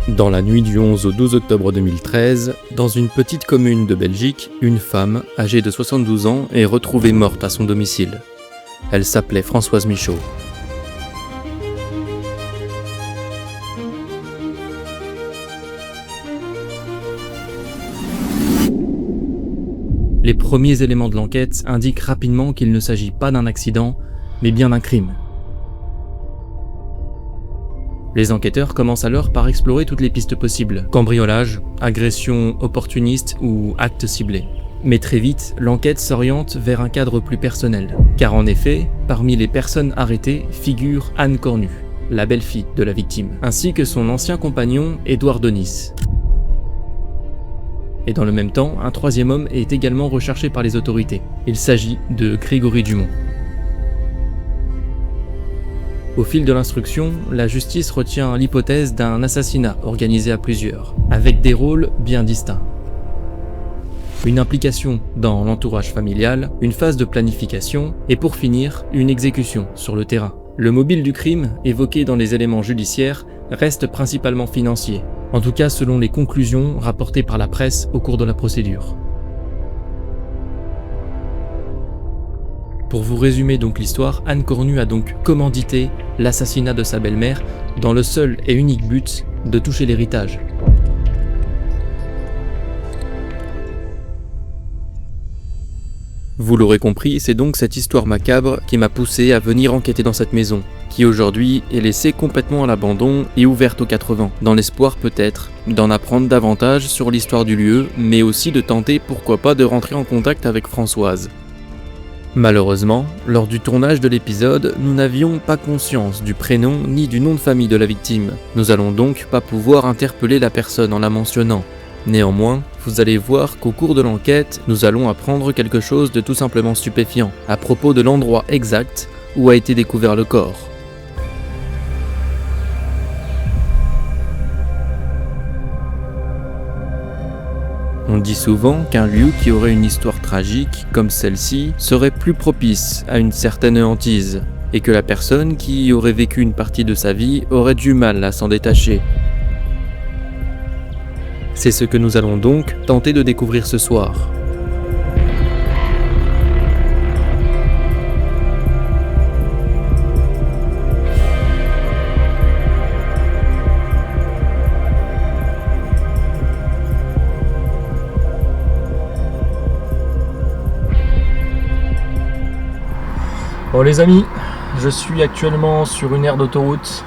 Dans la nuit du 11 au 12 octobre 2013, dans une petite commune de Belgique, une femme, âgée de 72 ans, est retrouvée morte à son domicile. Elle s'appelait Françoise Michaud. Les premiers éléments de l'enquête indiquent rapidement qu'il ne s'agit pas d'un accident, mais bien d'un crime. Les enquêteurs commencent alors par explorer toutes les pistes possibles, cambriolage, agression opportuniste ou acte ciblé. Mais très vite, l'enquête s'oriente vers un cadre plus personnel. Car en effet, parmi les personnes arrêtées figure Anne Cornu, la belle-fille de la victime, ainsi que son ancien compagnon Édouard Denis. Et dans le même temps, un troisième homme est également recherché par les autorités. Il s'agit de Grégory Dumont. Au fil de l'instruction, la justice retient l'hypothèse d'un assassinat organisé à plusieurs, avec des rôles bien distincts. Une implication dans l'entourage familial, une phase de planification et pour finir, une exécution sur le terrain. Le mobile du crime, évoqué dans les éléments judiciaires, reste principalement financier, en tout cas selon les conclusions rapportées par la presse au cours de la procédure. Pour vous résumer donc l'histoire, Anne Cornu a donc commandité l'assassinat de sa belle-mère dans le seul et unique but de toucher l'héritage. Vous l'aurez compris, c'est donc cette histoire macabre qui m'a poussé à venir enquêter dans cette maison, qui aujourd'hui est laissée complètement à l'abandon et ouverte aux 4 vents, dans l'espoir peut-être d'en apprendre davantage sur l'histoire du lieu, mais aussi de tenter pourquoi pas de rentrer en contact avec Françoise. Malheureusement, lors du tournage de l'épisode, nous n'avions pas conscience du prénom ni du nom de famille de la victime. Nous allons donc pas pouvoir interpeller la personne en la mentionnant. Néanmoins, vous allez voir qu'au cours de l'enquête, nous allons apprendre quelque chose de tout simplement stupéfiant, à propos de l'endroit exact où a été découvert le corps. On dit souvent qu'un lieu qui aurait une histoire tragique, comme celle-ci, serait plus propice à une certaine hantise, et que la personne qui y aurait vécu une partie de sa vie aurait du mal à s'en détacher. C'est ce que nous allons donc tenter de découvrir ce soir. Bon les amis, je suis actuellement sur une aire d'autoroute.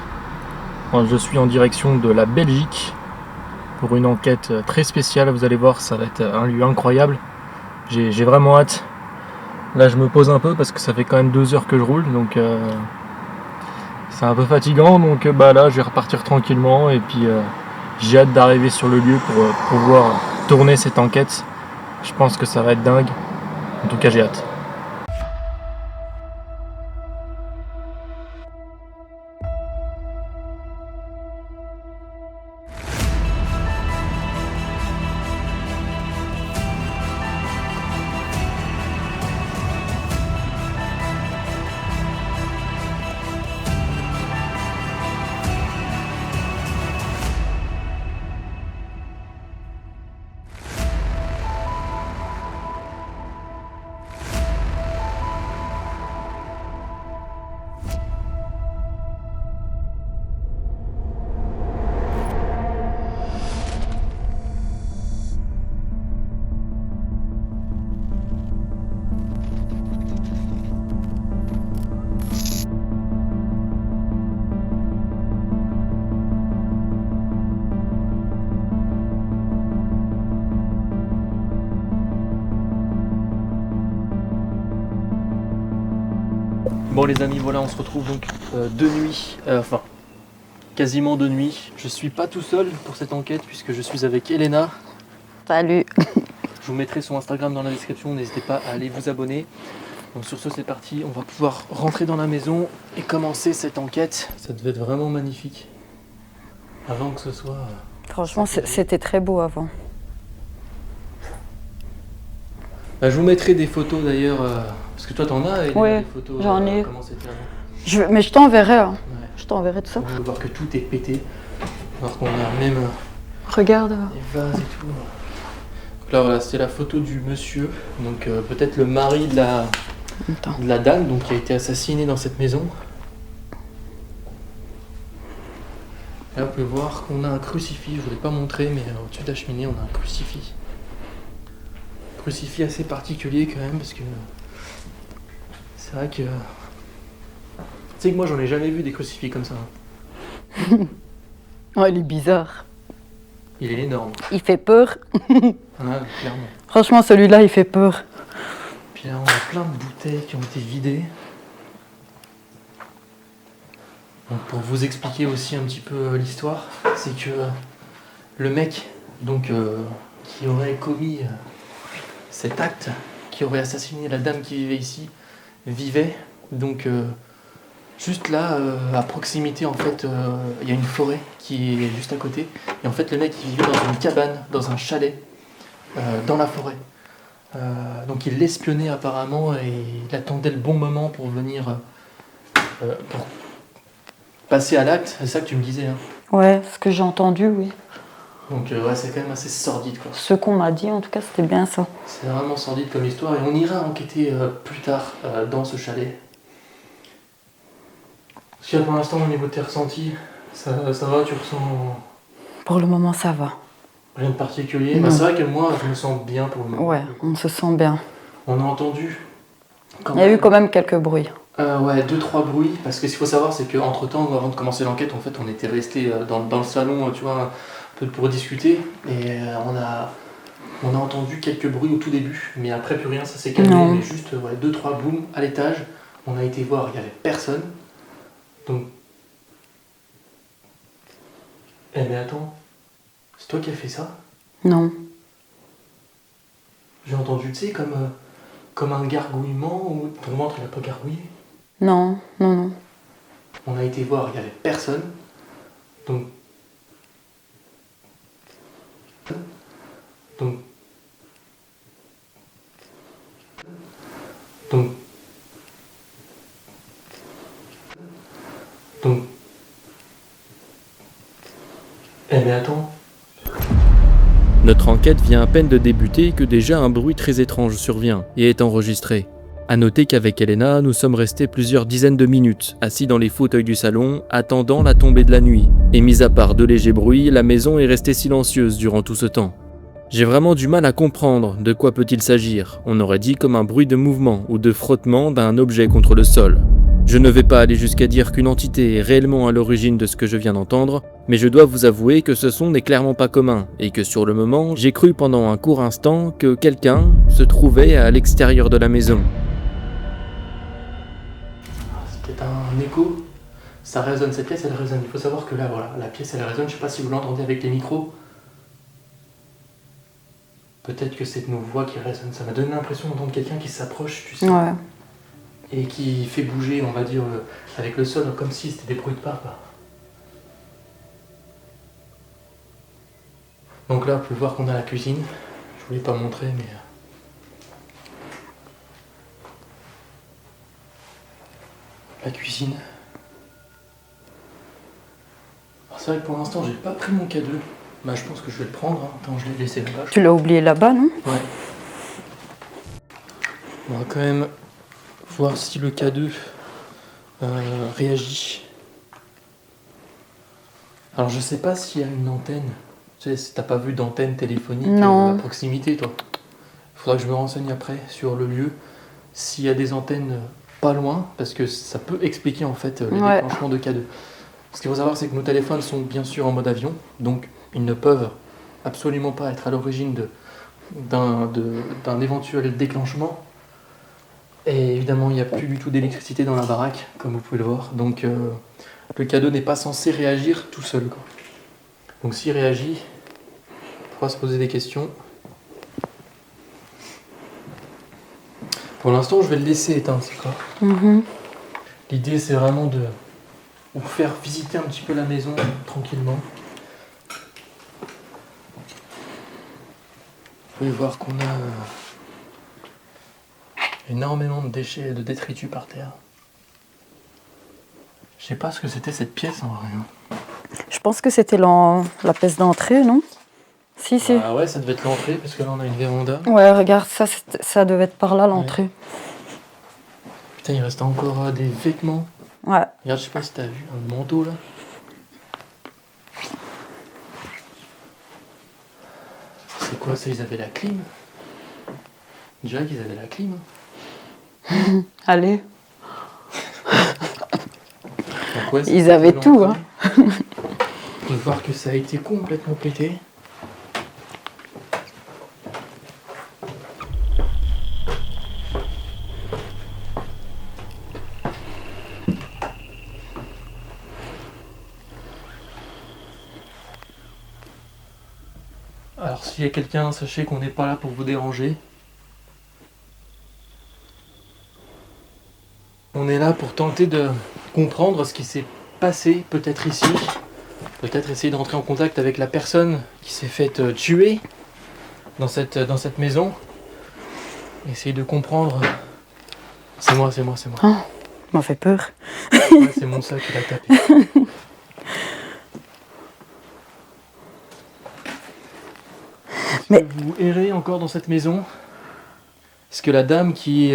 Je suis en direction de la Belgique pour une enquête très spéciale. Vous allez voir, ça va être un lieu incroyable. J'ai vraiment hâte. Là je me pose un peu parce que ça fait quand même 2 heures que je roule, donc c'est un peu fatigant. Donc là je vais repartir tranquillement et puis j'ai hâte d'arriver sur le lieu pour pouvoir tourner cette enquête. Je pense que ça va être dingue. En tout cas j'ai hâte. Bon les amis, voilà, on se retrouve donc de nuit, quasiment de nuit. Je suis pas tout seul pour cette enquête puisque je suis avec Elena. Salut. Je vous mettrai son Instagram dans la description, n'hésitez pas à aller vous abonner. Donc sur ce c'est parti, on va pouvoir rentrer dans la maison et commencer cette enquête. Ça devait être vraiment magnifique avant que ce soit... Franchement c'était très beau avant. Je vous mettrai des photos d'ailleurs, parce que toi t'en as, Elena, Oui, des photos, j'en ai. comment c'était avant. Mais je t'enverrai, hein. Ouais. Je t'enverrai tout ça. On peut voir que tout est pété. Alors qu'on a même Regarde. les vases et tout. Donc là voilà, c'est la photo du monsieur, donc peut-être le mari de Attends. la dame donc, qui a été assassinée dans cette maison. Là vous pouvez voir qu'on a un crucifix, je ne vous l'ai pas montré mais au-dessus de la cheminée on a un crucifix. Crucifix assez particulier quand même parce que c'est vrai que... Tu sais que moi j'en ai jamais vu des crucifix comme ça. Oh, il est bizarre. Il est énorme. Il fait peur. Ah, clairement. Franchement, celui-là, il fait peur. Puis là on a plein de bouteilles qui ont été vidées. Donc pour vous expliquer aussi un petit peu l'histoire, c'est que le mec donc, qui aurait commis cet acte, qui aurait assassiné la dame qui vivait ici, vivait donc juste là à proximité en fait, il y a une forêt qui est juste à côté. Et en fait le mec il vivait dans une cabane, dans un chalet, dans la forêt. Donc il l'espionnait apparemment et il attendait le bon moment pour venir pour passer à l'acte, c'est ça que tu me disais. Hein. Ouais, ce que j'ai entendu, oui. Donc ouais, c'est quand même assez sordide quoi. Ce qu'on m'a dit, en tout cas, c'était bien ça. C'est vraiment sordide comme histoire et on ira enquêter plus tard dans ce chalet. Parce que pour l'instant au niveau de tes ressentis, ça va, tu ressens Pour le moment, ça va. rien de particulier. Non. Bah, c'est vrai que moi je me sens bien pour le moment. Ouais, on se sent bien. On a entendu quand Il y a même, eu quand même quelques bruits. ouais, 2-3 bruits, parce que ce qu'il faut savoir c'est qu'entre temps, avant de commencer l'enquête, en fait on était resté dans le salon, tu vois, un peu pour discuter, et on a entendu quelques bruits au tout début, mais après plus rien, ça s'est calmé, Non. mais juste ouais, 2-3 booms à l'étage, on a été voir, il n'y avait personne, donc... Eh mais attends, c'est toi qui as fait ça? Non. J'ai entendu, tu sais, comme un gargouillement, ou ton ventre il n'a pas gargouillé. Non, non, non. On a été voir, il n'y avait personne. Donc... Donc... Donc... Donc... Eh mais attends... Notre enquête vient à peine de débuter que déjà un bruit très étrange survient et est enregistré. A noter qu'avec Elena, nous sommes restés plusieurs dizaines de minutes, assis dans les fauteuils du salon, attendant la tombée de la nuit. Et mis à part de légers bruits, la maison est restée silencieuse durant tout ce temps. J'ai vraiment du mal à comprendre de quoi peut-il s'agir. On aurait dit comme un bruit de mouvement ou de frottement d'un objet contre le sol. Je ne vais pas aller jusqu'à dire qu'une entité est réellement à l'origine de ce que je viens d'entendre, mais je dois vous avouer que ce son n'est clairement pas commun, et que sur le moment, j'ai cru pendant un court instant que quelqu'un se trouvait à l'extérieur de la maison. C'est peut-être un écho, ça résonne, cette pièce elle résonne. Il faut savoir que là voilà, la pièce elle résonne, je sais pas si vous l'entendez avec les micros. Peut-être que c'est nos voix qui résonnent, ça m'a donné l'impression d'entendre quelqu'un qui s'approche, tu sais. Ouais. Et qui fait bouger, on va dire, avec le sol, comme si c'était des bruits de pas. Donc là, vous pouvez voir qu'on a la cuisine. Je voulais pas montrer, mais... La cuisine. Alors, c'est vrai que pour l'instant, j'ai pas pris mon cadeau. Bah, je pense que je vais le prendre. Hein. Attends, je l'ai laissé là-bas. Tu l'as oublié là-bas, non? Ouais. On va quand même voir si le K2 réagit. Alors je sais pas s'il y a une antenne. Tu sais, si t'as pas vu d'antenne téléphonique Non. à proximité, toi. Il faudra que je me renseigne après sur le lieu. S'il y a des antennes pas loin, parce que ça peut expliquer en fait les Ouais. déclenchements de K2. Ce qu'il faut savoir, c'est que nos téléphones sont bien sûr en mode avion, donc ils ne peuvent absolument pas être à l'origine d'un éventuel déclenchement. Et évidemment, il n'y a plus du tout d'électricité dans la baraque, comme vous pouvez le voir. Donc le K2 n'est pas censé réagir tout seul, quoi. Donc s'il réagit, il faudra se poser des questions. Pour l'instant, je vais le laisser éteindre, c'est quoi. L'idée, c'est vraiment de vous faire visiter un petit peu la maison tranquillement. Vous pouvez voir qu'on a énormément de déchets et de détritus par terre. Je sais pas ce que c'était cette pièce en vrai. Je pense que c'était la pièce d'entrée, non? Si, si. Ah ouais, ça devait être l'entrée parce que là on a une véranda. Ouais, regarde, ça devait être par là l'entrée. Putain, il reste encore des vêtements. Ouais. Regarde, je sais pas si t'as vu un manteau là. C'est quoi ça? Ils avaient la clim? On dirait qu'ils avaient la clim. Allez. Donc ouais, Ils c'est avaient tout, l'entrée. On peut voir que ça a été complètement pété. Alors s'il y a quelqu'un, sachez qu'on n'est pas là pour vous déranger. On est là pour tenter de comprendre ce qui s'est passé peut-être ici. Peut-être essayer de rentrer en contact avec la personne qui s'est faite tuer dans cette maison. Essayer de comprendre. C'est moi. Oh, m'a fait peur. Ouais, c'est mon sac qui l'a tapé. Mais- Vous errez encore dans cette maison? Est-ce que la dame qui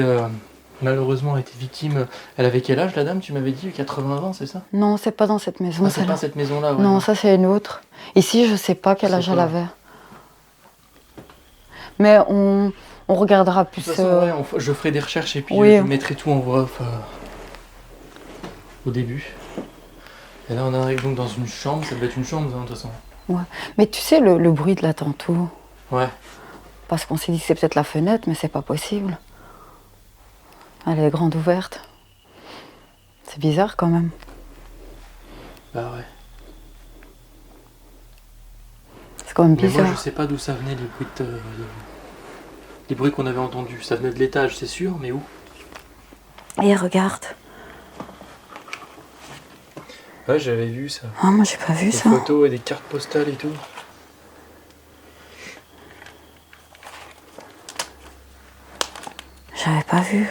malheureusement a été victime, elle avait quel âge la dame? Tu m'avais dit 80 ans, c'est ça? Non, c'est pas dans cette maison. Ah, c'est celle-là. pas cette maison-là, ouais. Non, ça c'est une autre. Ici, je sais pas quel C'est âge elle quoi avait. Mais on regardera plus. De toute façon, ouais, je ferai des recherches et puis Oui. je mettrai tout en voix off au début. Et là, on arrive donc dans une chambre. Ça devait être une chambre, hein, de toute façon. Mais tu sais, le bruit de là tantôt. Ouais. Parce qu'on s'est dit que c'est peut-être la fenêtre, mais c'est pas possible. Elle est grande ouverte. C'est bizarre quand même. Bah ouais. C'est quand même Mais moi, bizarre. je sais pas d'où ça venait les bruits qu'on avait entendus. Ça venait de l'étage, c'est sûr, mais où? Et regarde. Ouais, j'avais vu ça. Ah, moi j'ai pas vu Des ça. photos et des cartes postales et tout. J'avais pas vu.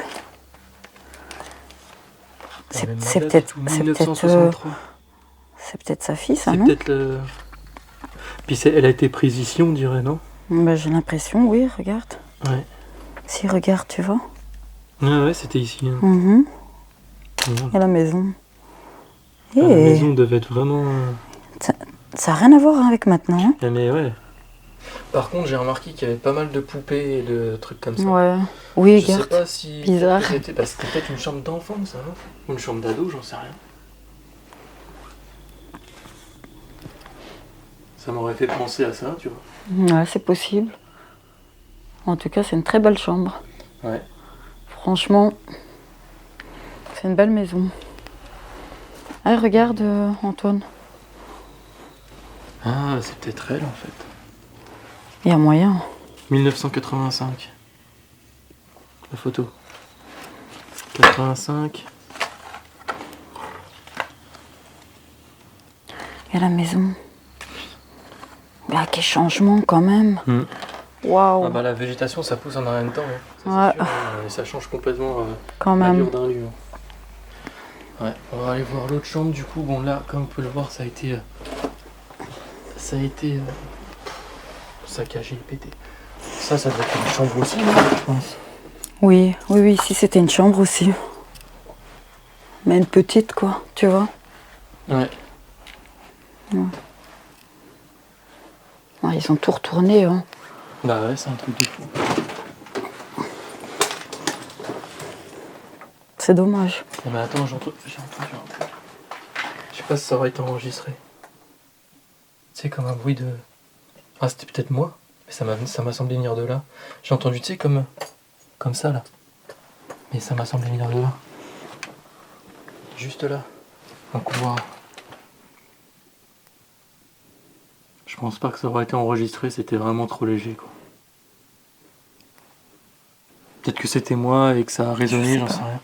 On avait C'est demandé à peut-être tout, 1963. c'est peut-être sa fille, ça, C'est non? peut-être le... Puis elle a été prise ici, on dirait, non? Ben, j'ai l'impression, oui, regarde. Ouais. Si, regarde, tu vois. Ouais, c'était ici. Hein. Mhm. Ouais. Et la maison. Ah, la Et maison devait être vraiment... ça n'a rien à voir hein, avec maintenant. Hein. Ah, mais ouais. Par contre, j'ai remarqué qu'il y avait pas mal de poupées et de trucs comme ça. Ouais. Oui, Je sais regarde. pas si... Bizarre. C'était peut-être une chambre d'enfant, ça, non? Ou une chambre d'ado, j'en sais rien. Ça m'aurait fait penser à ça, tu vois. Ouais, c'est possible. En tout cas, c'est une très belle chambre. Ouais. Franchement, c'est une belle maison. Ah, regarde, Antoine. Ah, c'est peut-être elle, en fait. Il y a moyen. 1985. La photo. 85. Il y a la maison. Ah, quel changement quand même. Waouh. Ah bah la végétation, ça pousse en un rien de temps. Hein. Ça, Ouais. c'est sûr, hein. Et ça change complètement Quand l'allure même. d'un lieu. Ouais, on va aller voir l'autre chambre du coup. Bon là, comme vous pouvez le voir, ça a été saccagé, pété. Ça doit être une chambre aussi, non, je pense. Oui, ici c'était une chambre aussi. Mais une petite, quoi, tu vois. Ouais. Ah, ils ont tout retourné, hein. Bah ouais, c'est un truc de fou. C'est dommage. Ah bah attends, j'entends. Je sais pas si ça aurait été enregistré. Tu sais, comme un bruit de... Ah, c'était peut-être moi, mais ça m'a semblé venir de là. J'ai entendu, tu sais, comme ça, là. Mais ça m'a semblé venir de là. Juste là. Un couloir. Je pense pas que ça aurait été enregistré, c'était vraiment trop léger, quoi. Peut-être que c'était moi et que ça a résonné, j'en sais rien.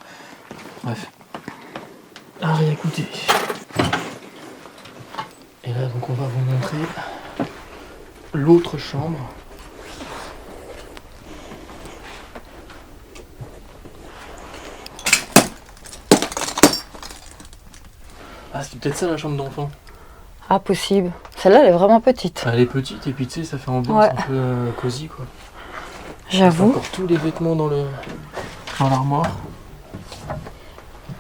Bref. À réécouter. Et là, donc, on va vous montrer l'autre chambre. Ah, c'est peut-être ça la chambre d'enfant. Ah, possible. Celle-là, elle est vraiment petite. Elle est petite et puis tu sais, ça fait ambiance Ouais. un peu cosy quoi. J'avoue. Encore tous les vêtements dans l'armoire.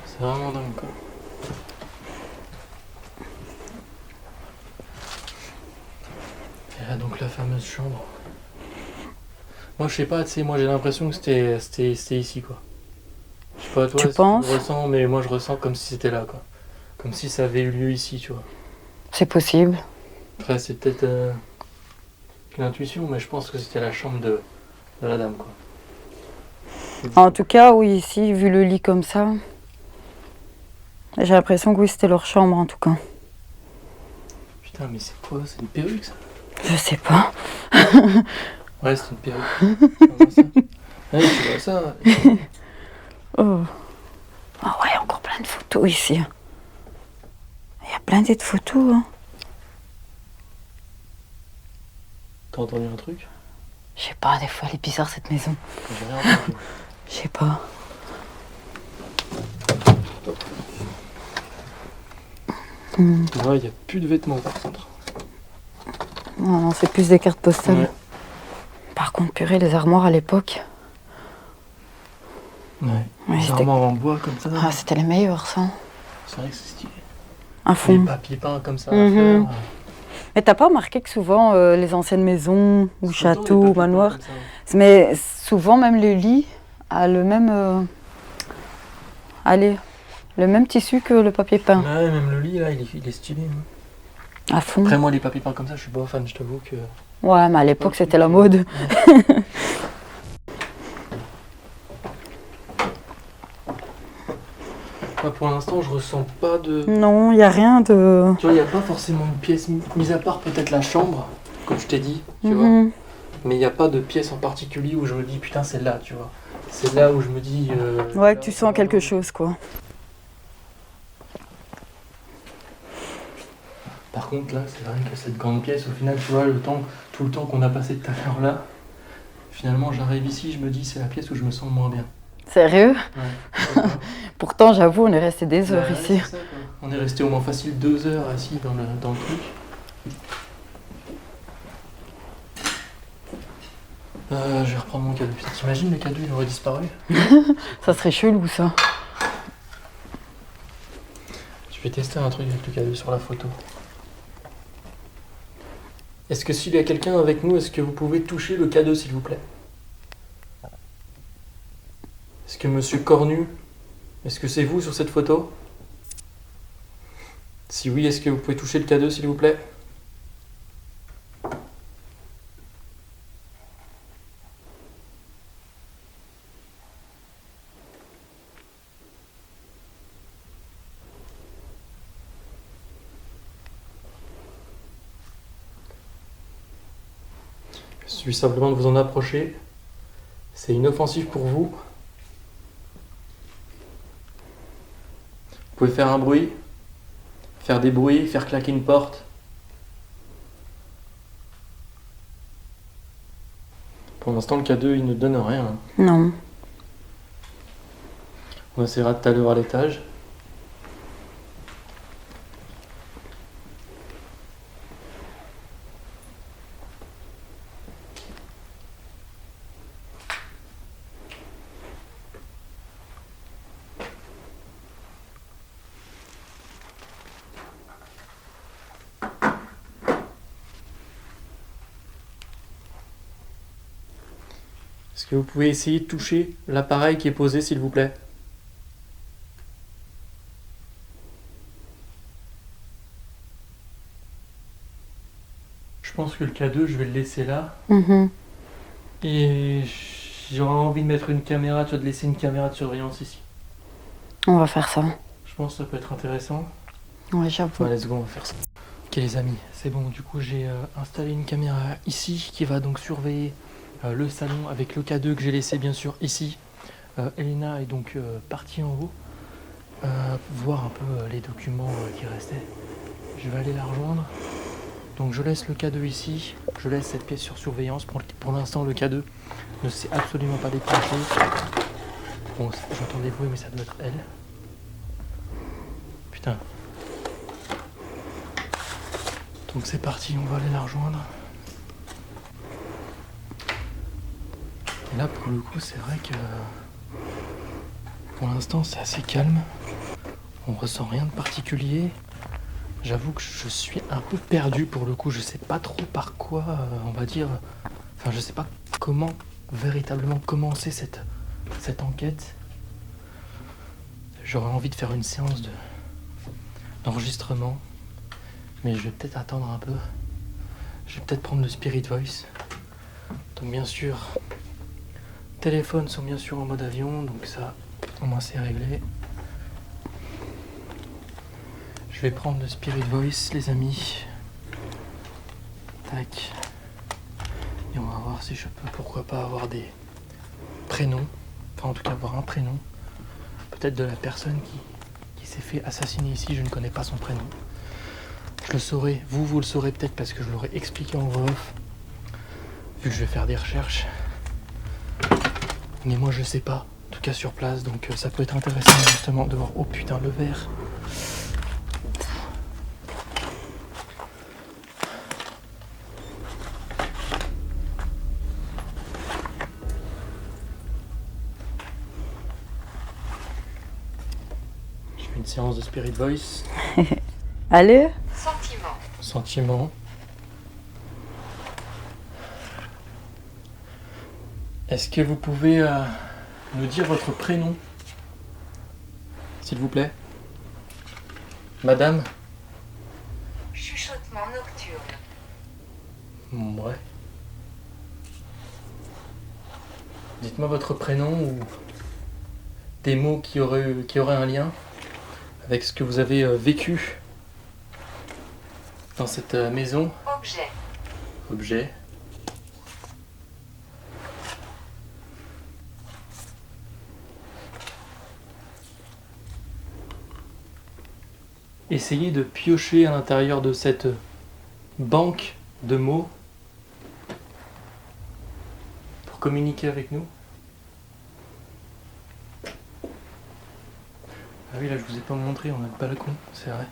C'est vraiment dingue quoi. Et là donc la fameuse chambre. Moi je sais pas, tu sais, moi j'ai l'impression que c'était ici quoi. Je sais pas toi Tu si penses tu le ressens, mais moi je ressens comme si c'était là quoi. Comme si ça avait eu lieu ici, tu vois. C'est possible. Après c'est peut-être l'intuition, mais je pense que c'était la chambre de la dame quoi. En tout cas, oui, ici, vu le lit comme ça, j'ai l'impression que oui, c'était leur chambre en tout cas. Putain mais c'est quoi? C'est une perruque ça? Je sais pas. Ouais c'est une perruque. Tu vois ça? Ouais, tu vois ça? Oh. Ah ouais, encore plein de photos ici. Il y a plein de photos. Hein. T'as entendu un truc? Je sais pas, des fois elle est bizarre cette maison. J'ai rien entendu. Je sais pas. Ouais, il n'y a plus de vêtements par contre. Non, non, c'est plus des cartes postales. Ouais. Par contre, purée, les armoires à l'époque. Ouais. Ouais, Les c'était- armoires en bois comme ça. Ah, c'était les meilleurs, ça. C'est vrai que c'est stylé. À Les fond. papiers peints comme ça à Mhm. fleurs. Mais t'as pas remarqué que souvent, les anciennes maisons, ou Tout le temps, châteaux, les ou papiers manoirs, peints comme ça. mais souvent même le lit a le même, allez, le même tissu que le papier peint. Ouais, même le lit là, il est stylé. Hein. À fond. Après moi les papiers peints comme ça, je suis pas fan, je t'avoue que. Ouais, mais à l'époque, c'était la mode. Moi, pour l'instant, je ressens pas de. Non, il n'y a rien de... Tu vois, il n'y a pas forcément de pièce, mis à part peut-être la chambre, comme je t'ai dit, tu vois. Mhm. Mais il n'y a pas de pièce en particulier où je me dis putain, c'est là, tu vois. C'est là où je me dis. Ouais, là, que tu c'est sens quelque vraiment- chose, quoi. Par contre, là, c'est vrai que cette grande pièce, au final, tu vois, tout le temps qu'on a passé tout à l'heure là, finalement, j'arrive ici, je me dis, c'est la pièce où je me sens le moins bien. Sérieux? Ouais. Pourtant, j'avoue, on est resté des heures Ouais, ici. c'est ça, quoi. On est resté au moins facile 2 heures assis dans le truc. Je vais reprendre mon cadeau. Putain, t'imagines le cadeau, il aurait disparu? Ça serait chelou, ça. Je vais tester un truc avec le cadeau sur la photo. Est-ce que s'il y a quelqu'un avec nous, est-ce que vous pouvez toucher le cadeau, s'il vous plaît? Est-ce que monsieur Cornu, est-ce que c'est vous sur cette photo? Si oui, est-ce que vous pouvez toucher le cadeau, s'il vous plaît? Je suis simplement de vous en approcher. C'est inoffensif pour vous. Vous pouvez faire un bruit, faire des bruits, faire claquer une porte. Pour l'instant, le cadeau, il ne donne rien. Non. On essaiera tout à l'heure à l'étage. Est-ce que vous pouvez essayer de toucher l'appareil qui est posé, s'il vous plaît? Je pense que le cadeau, je vais le laisser là. Mhm. Et j'aurais envie de mettre une caméra, tu vois, de laisser une caméra de surveillance ici. On va faire ça. Je pense que ça peut être intéressant. Ouais, j'avoue. Bon, let's go, on va faire ça. Ok les amis, c'est bon, du coup j'ai installé une caméra ici qui va donc surveiller le salon avec le cadeau que j'ai laissé bien sûr ici. Elena est donc partie en haut voir un peu les documents qui restaient. Je vais aller la rejoindre. Donc je laisse le cadeau ici, je laisse cette pièce sur surveillance. Pour l'instant le cadeau ne s'est absolument pas déclenché. Bon, j'entends des bruits mais ça doit être elle. Putain. Donc c'est parti, on va aller la rejoindre. Et là pour le coup c'est vrai que pour l'instant c'est assez calme. On ressent rien de particulier. J'avoue que je suis un peu perdu pour le coup, je sais pas trop par quoi, on va dire. Enfin je sais pas comment véritablement commencer cette enquête. J'aurais envie de faire une séance d'enregistrement. Mais je vais peut-être attendre un peu. Je vais peut-être prendre le Spirit Voice. Donc bien sûr, téléphones sont bien sûr en mode avion, donc ça, au moins c'est réglé. Je vais prendre le Spirit Voice, les amis. Tac. Et on va voir si je peux, pourquoi pas, avoir des prénoms. Enfin, en tout cas, avoir un prénom. Peut-être de la personne qui s'est fait assassiner ici, je ne connais pas son prénom. Je le saurai, vous le saurez peut-être parce que je l'aurai expliqué en voix off, vu que je vais faire des recherches. Mais moi je sais pas, en tout cas sur place, donc ça peut être intéressant justement de voir. Oh putain, le verre. Je fais une séance de Spirit Voice. Allez. Sentiment. Est-ce que vous pouvez nous dire votre prénom, s'il vous plaît? Madame? Chuchotement nocturne. Ouais. Dites-moi votre prénom ou des mots qui auraient un lien avec ce que vous avez vécu dans cette maison. Objet. Essayez de piocher à l'intérieur de cette banque de mots pour communiquer avec nous. Ah oui, là je vous ai pas montré, on a le balcon, c'est vrai.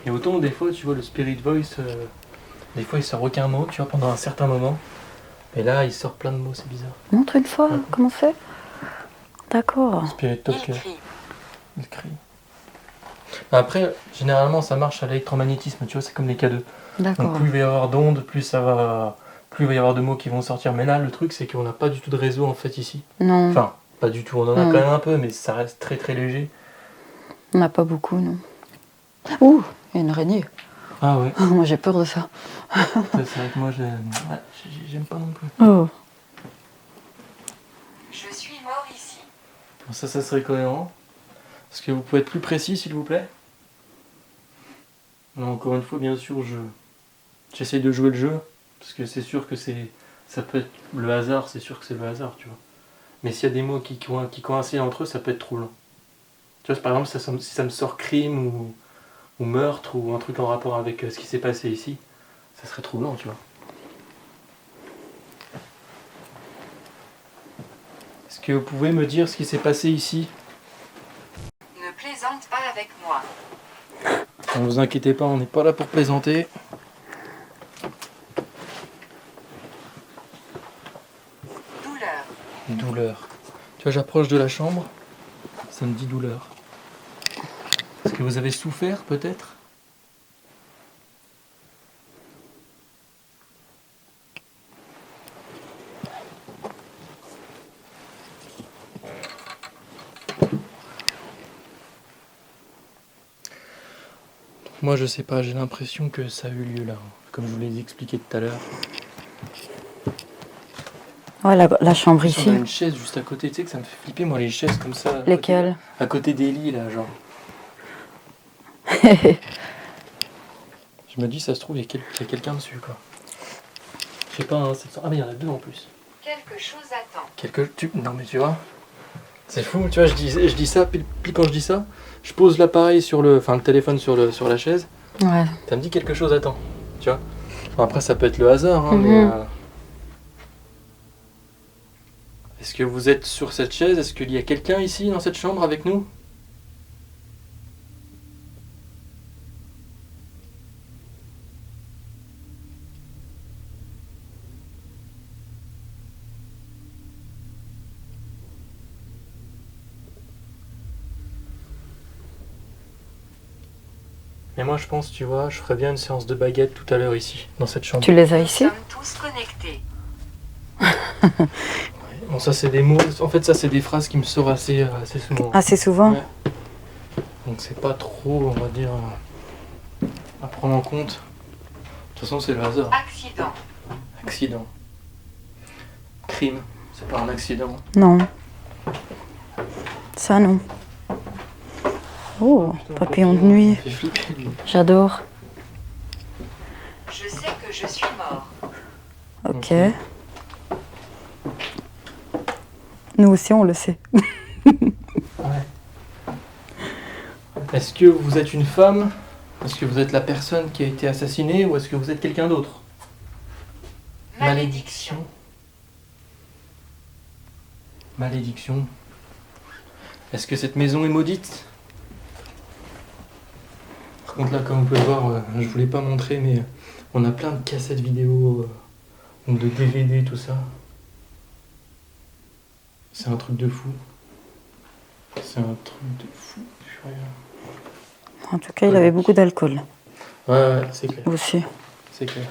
Et autant des fois, tu vois, le Spirit Voice, des fois il sort aucun mot, tu vois, pendant un certain moment. Et là, il sort plein de mots, c'est bizarre. Montre une fois, comment c'est? D'accord. Spirit Talker. Il crie. Après, généralement, ça marche à l'électromagnétisme, tu vois, c'est comme les K2. D'accord. Donc plus il va y avoir d'ondes, plus il va y avoir de mots qui vont sortir. Mais là, le truc, c'est qu'on n'a pas du tout de réseau, en fait, ici. Non. Enfin, pas du tout, on en a quand même un peu, mais ça reste très très léger. On n'a pas beaucoup, non. Ouh, il y a une araignée. Ah ouais. Moi j'ai peur de ça. C'est vrai que moi, j'aime pas non plus. Oh. Je suis mort ici. Bon, ça serait cohérent. Est-ce que vous pouvez être plus précis, s'il vous plaît? Non, encore une fois, bien sûr, j'essaye de jouer le jeu, parce que c'est sûr que ça peut être le hasard, c'est sûr que c'est le hasard, tu vois. Mais s'il y a des mots qui coïncident entre eux, ça peut être troublant. Tu vois, par exemple, si ça me sort crime ou meurtre ou un truc en rapport avec ce qui s'est passé ici, ça serait troublant, tu vois. Est-ce que vous pouvez me dire ce qui s'est passé ici? Ne plaisante pas avec moi. Ne vous inquiétez pas, on n'est pas là pour plaisanter. Douleur. Tu vois, j'approche de la chambre, ça me dit douleur. Est-ce que vous avez souffert, peut-être? Moi, je sais pas, j'ai l'impression que ça a eu lieu là, comme je vous l'ai expliqué tout à l'heure. Ouais, la chambre On a ici. une chaise juste à côté, tu sais que ça me fait flipper, moi, les chaises comme ça. Lesquelles? À côté des lits, là, genre. Je me dis, ça se trouve, il y a quelqu'un dessus, quoi. Je sais pas, hein, ah, mais il y en a deux en plus. Quelque chose attend. Non, mais tu vois, c'est fou, tu vois, je dis ça, puis quand je dis ça, je pose l'appareil le téléphone sur la chaise, Ouais. ça me dit quelque chose attend, tu vois. Bon, après, ça peut être le hasard, hein, mais... Est-ce que vous êtes sur cette chaise? Est-ce qu'il y a quelqu'un ici dans cette chambre avec nous? Mais moi je pense, tu vois, je ferais bien une séance de baguette tout à l'heure ici, dans cette chambre. Tu les as Nous ici? sommes tous connectés. Bon, ça c'est des mots, en fait ça c'est des phrases qui me sortent assez souvent. Assez souvent? Ouais. Donc c'est pas trop, on va dire, à prendre en compte. De toute façon c'est le hasard. Accident. Accident. Crime, c'est pas un accident. Non. Ça non. Oh, papillon de nuit. Ça fait flipper, lui. J'adore. Je sais que je suis mort. Ok. Nous aussi, on le sait. Ouais. Est-ce que vous êtes une femme? Est-ce que vous êtes la personne qui a été assassinée ou est-ce que vous êtes quelqu'un d'autre? Malédiction. Malédiction. Est-ce que cette maison est maudite? Par contre là, comme vous pouvez voir, je voulais pas montrer, mais on a plein de cassettes vidéo, de DVD, tout ça. C'est un truc de fou. C'est un truc de fou. Purée. En tout cas, il avait beaucoup d'alcool Ouais, c'est clair. aussi. C'est clair.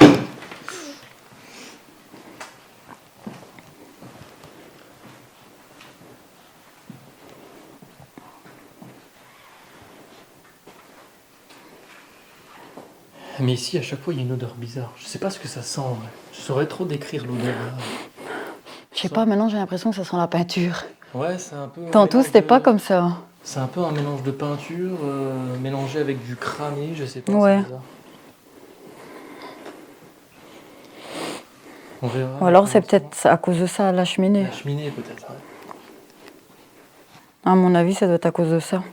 Mais ici, à chaque fois, il y a une odeur bizarre. Je sais pas ce que ça sent. Ouais. Je saurais trop décrire l'odeur. Je sais pas, maintenant j'ai l'impression que ça sent la peinture. Ouais, c'est un peu. Tantôt, c'était pas comme ça. C'est un peu un mélange de peinture mélangé avec du cramé, je sais pas. Ouais. C'est bizarre. On verra. Ou alors c'est peut-être à cause de ça, la cheminée. La cheminée, peut-être. Ouais. À mon avis, ça doit être à cause de ça.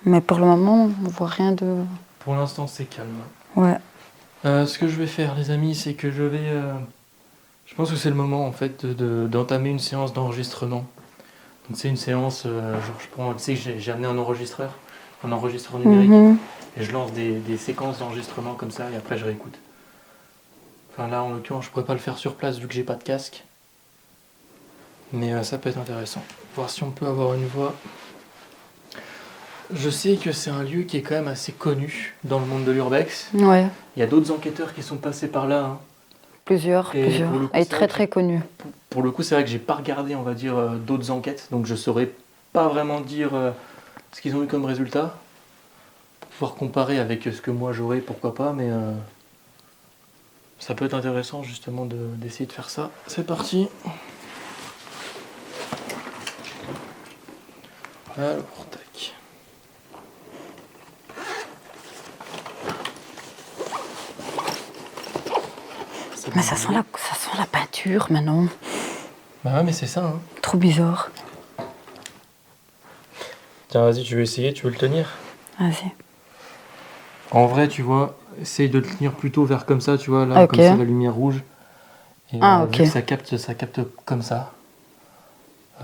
Mais pour le moment, on voit rien de... Pour l'instant, c'est calme. Ouais. Ce que je vais faire, les amis, c'est que je vais. Je pense que c'est le moment, en fait, d'entamer une séance d'enregistrement. Donc, c'est une séance. Genre, je prends. Tu sais que j'ai amené un enregistreur numérique, Mhm. et je lance des séquences d'enregistrement comme ça, et après, je réécoute. Enfin, là, en l'occurrence, je pourrais pas le faire sur place vu que j'ai pas de casque. Mais ça peut être intéressant. Voir si on peut avoir une voix. Je sais que c'est un lieu qui est quand même assez connu dans le monde de l'urbex. Ouais, Il y a d'autres enquêteurs qui sont passés par là. Hein. plusieurs. Et pour le coup, Elle est c'est très vrai que- très connue. Pour le coup, c'est vrai que j'ai pas regardé, on va dire, d'autres enquêtes, donc je saurais pas vraiment dire ce qu'ils ont eu comme résultat. Pour pouvoir comparer avec ce que moi j'aurais, pourquoi pas, mais ça peut être intéressant justement d'essayer de faire ça. C'est parti. Alors, tac. Mais ça sent la peinture maintenant. Bah ouais, mais c'est ça, hein. Trop bizarre. Tiens, vas-y, tu veux essayer, tu veux le tenir? Vas-y. En vrai, tu vois, essaye de le tenir plutôt vers comme ça, tu vois, là, Ok. comme c'est la lumière rouge. Et Ah, vu ok. que ça capte comme ça.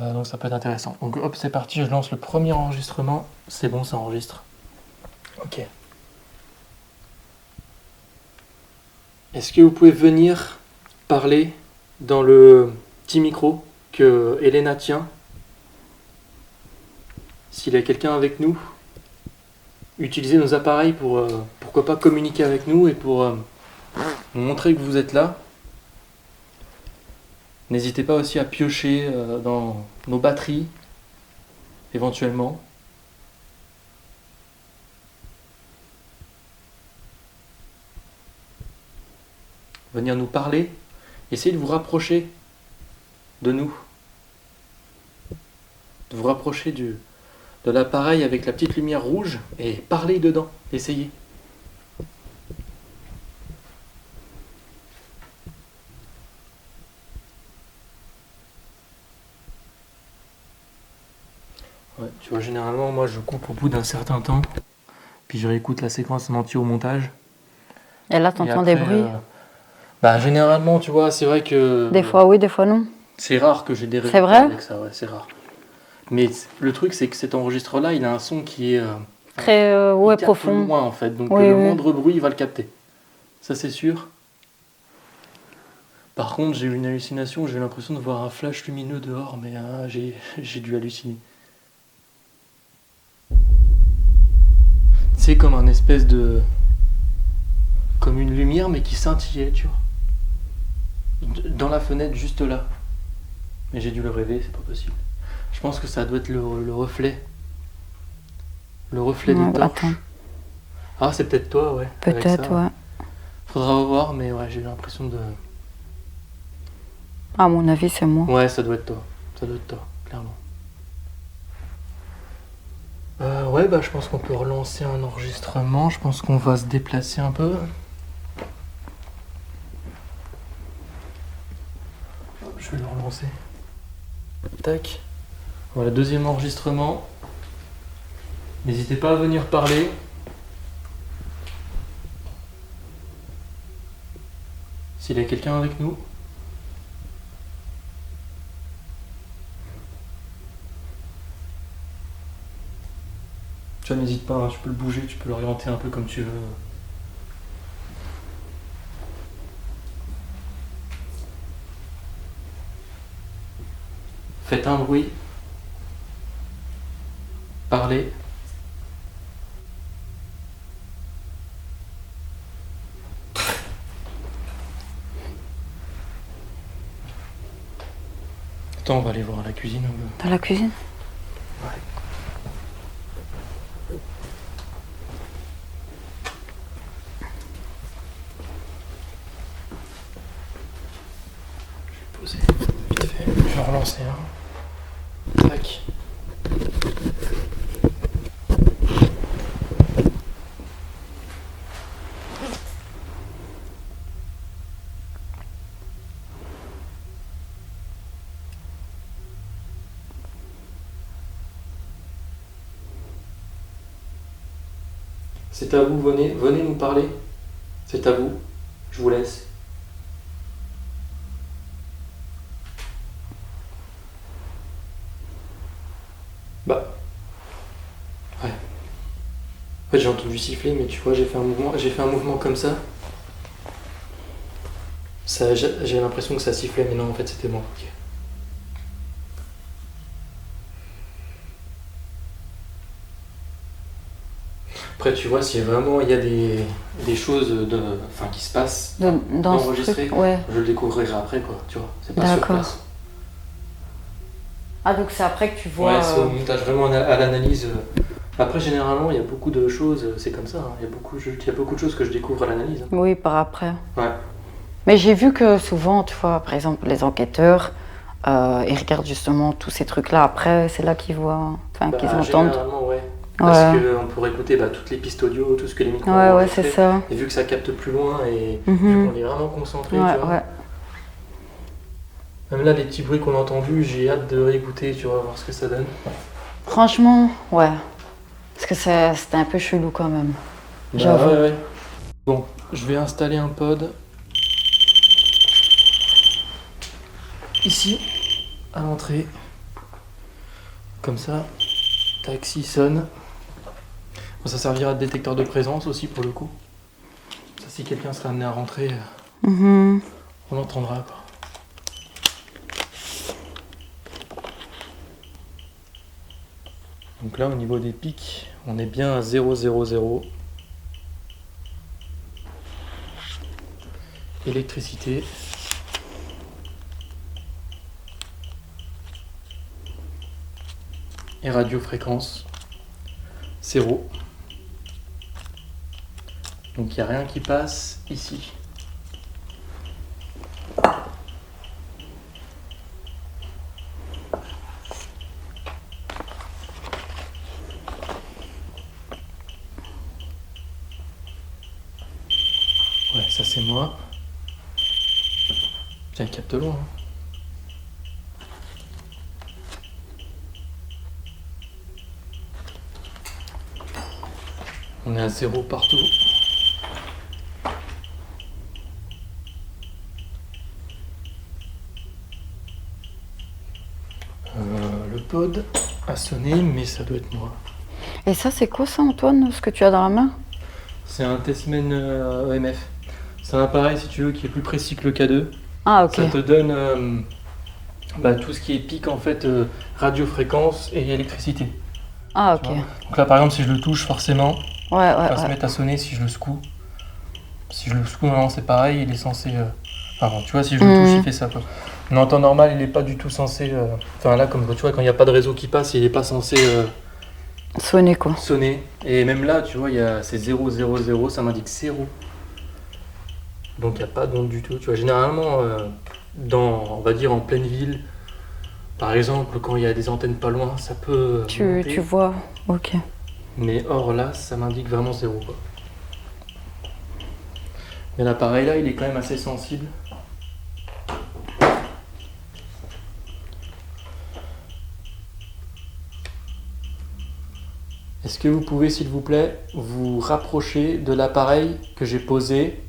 Donc ça peut être intéressant. Donc hop, c'est parti, je lance le premier enregistrement. C'est bon, ça enregistre. Ok. Est-ce que vous pouvez venir parler dans le petit micro que Elena tient? S'il y a quelqu'un avec nous, utilisez nos appareils pour, pourquoi pas, communiquer avec nous et pour nous montrer que vous êtes là. N'hésitez pas aussi à piocher dans nos batteries, éventuellement. Venir nous parler. Essayez de vous rapprocher de nous. De vous rapprocher de l'appareil avec la petite lumière rouge et parlez dedans. Essayez. Ouais, tu vois, généralement, moi, je coupe au bout d'un certain temps, puis je réécoute la séquence en entier au montage. Et là, Et t'entends des après, bruits. Bah, généralement, tu vois, c'est vrai que... Des fois oui, des fois non. C'est rare que j'ai des C'est résultats vrai avec ça, ouais, c'est rare. Mais le truc, c'est que cet enregistreur-là, il a un son qui est... Très il capte profond. loin, en fait. Donc Oui, le oui. moindre bruit, il va le capter. Ça, c'est sûr. Par contre, j'ai eu une hallucination, j'ai eu l'impression de voir un flash lumineux dehors, mais j'ai dû halluciner. C'est comme un espèce de... Comme une lumière, mais qui scintillait, tu vois. Dans la fenêtre, juste là. Mais j'ai dû le rêver, c'est pas possible. Je pense que ça doit être le reflet. Le reflet Ouais, des torches. attends. Ah, c'est peut-être toi, ouais. avec Peut-être, ça. ouais. Faudra revoir, mais ouais, j'ai eu l'impression de... À mon avis, c'est moi. Ouais, ça doit être toi. Ça doit être toi, clairement. Ouais, bah je pense qu'on peut relancer un enregistrement. Je pense qu'on va se déplacer un peu. Hop, je vais le relancer. Tac. Voilà, deuxième enregistrement. N'hésitez pas à venir parler. S'il y a quelqu'un avec nous. Tu vois, n'hésite pas, hein, tu peux le bouger, tu peux l'orienter un peu comme tu veux. Faites un bruit. Parlez. Attends, on va aller voir la cuisine un peu. Dans la cuisine? Ouais. Je vais poser vite fait. Je vais en relancer un. Tac. C'est à vous, venez nous parler. C'est à vous. Je vous laisse. Bah. Ouais. En fait, j'ai entendu siffler, mais tu vois, j'ai fait un mouvement comme ça. J'ai l'impression que ça sifflait, mais non, en fait, c'était moi. Ok. Après, tu vois, si vraiment il y a des choses qui se passent Dans ce enregistrées, truc, ouais. je le découvrirai après, quoi. Tu vois, c'est pas sur D'accord. place. Ah, donc c'est après que tu vois... Ouais, c'est au montage, vraiment à l'analyse. Après, généralement, il y a beaucoup de choses, c'est comme ça. Hein. Il y a beaucoup de choses que je découvre à l'analyse. Hein. Oui, par après. Ouais. Mais j'ai vu que souvent, tu vois, par exemple, les enquêteurs, ils regardent justement tous ces trucs-là. Après, c'est là qu'ils voient, qu'ils entendent. Généralement, ouais. Ouais. Parce qu'on pourrait écouter toutes les pistes audio, tout ce que les micros ont Ouais, enregistré. c'est ça. Et vu que ça capte plus loin et Mhm. vu qu'on est vraiment concentré, Ouais, tu vois. ouais. Même là, les petits bruits qu'on a entendus, j'ai hâte de réécouter, tu vois, voir ce que ça donne. Franchement, ouais. Parce que c'était un peu chelou quand même. Bah, J'avoue. ouais. Bon, je vais installer un pod. Ici, à l'entrée. Comme ça, taxi sonne. Bon, ça servira de détecteur de présence aussi pour le coup. Ça, si quelqu'un serait amené à rentrer, Mhm. on l'entendra quoi. Donc là, au niveau des pics, on est bien à 0, 0, 0. Électricité. Et radiofréquence, 0. Donc il n'y a rien qui passe ici. Ouais, ça c'est moi. Tiens, il capte loin. Hein. On est à 0 partout. tripode a sonné, mais ça doit être moi. Et ça, c'est quoi ça, Antoine, ce que tu as dans la main? C'est un Tessmen EMF. C'est un appareil, si tu veux, qui est plus précis que le K2. Ah, ok. Ça te donne tout ce qui est pic, en fait, radiofréquence et électricité. Ah, Tu ok. vois. Donc là, par exemple, si je le touche, forcément, Ouais, il va se ouais. mettre à sonner si je le secoue. Si je le secoue, normalement, c'est pareil, il est censé... Enfin, tu vois, si je le touche, il fait ça, quoi. Mais en temps normal, il n'est pas du tout censé... Enfin, là, comme tu vois, quand il n'y a pas de réseau qui passe, il n'est pas censé Sonner, quoi. sonner. Et même là, tu vois, c'est 0, 0, 0, ça m'indique 0. Donc, il n'y a pas d'onde du tout. Tu vois, généralement, on va dire, en pleine ville, par exemple, quand il y a des antennes pas loin, ça peut monter. Tu vois, ok. Mais or là, ça m'indique vraiment 0, quoi. Mais l'appareil là, il est quand même assez sensible. Est-ce que vous pouvez, s'il vous plaît, vous rapprocher de l'appareil que j'ai posé?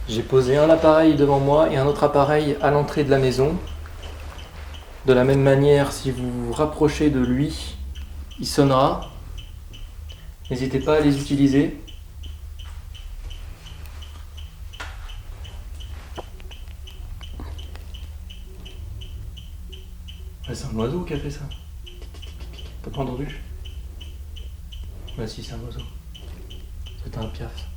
J'ai posé un appareil devant moi et un autre appareil à l'entrée de la maison. De la même manière, si vous vous rapprochez de lui, il sonnera. N'hésitez pas à les utiliser. Ouais, c'est un oiseau qui a fait ça. T'as pas entendu? Bah si, c'est un oiseau. C'est un piaf.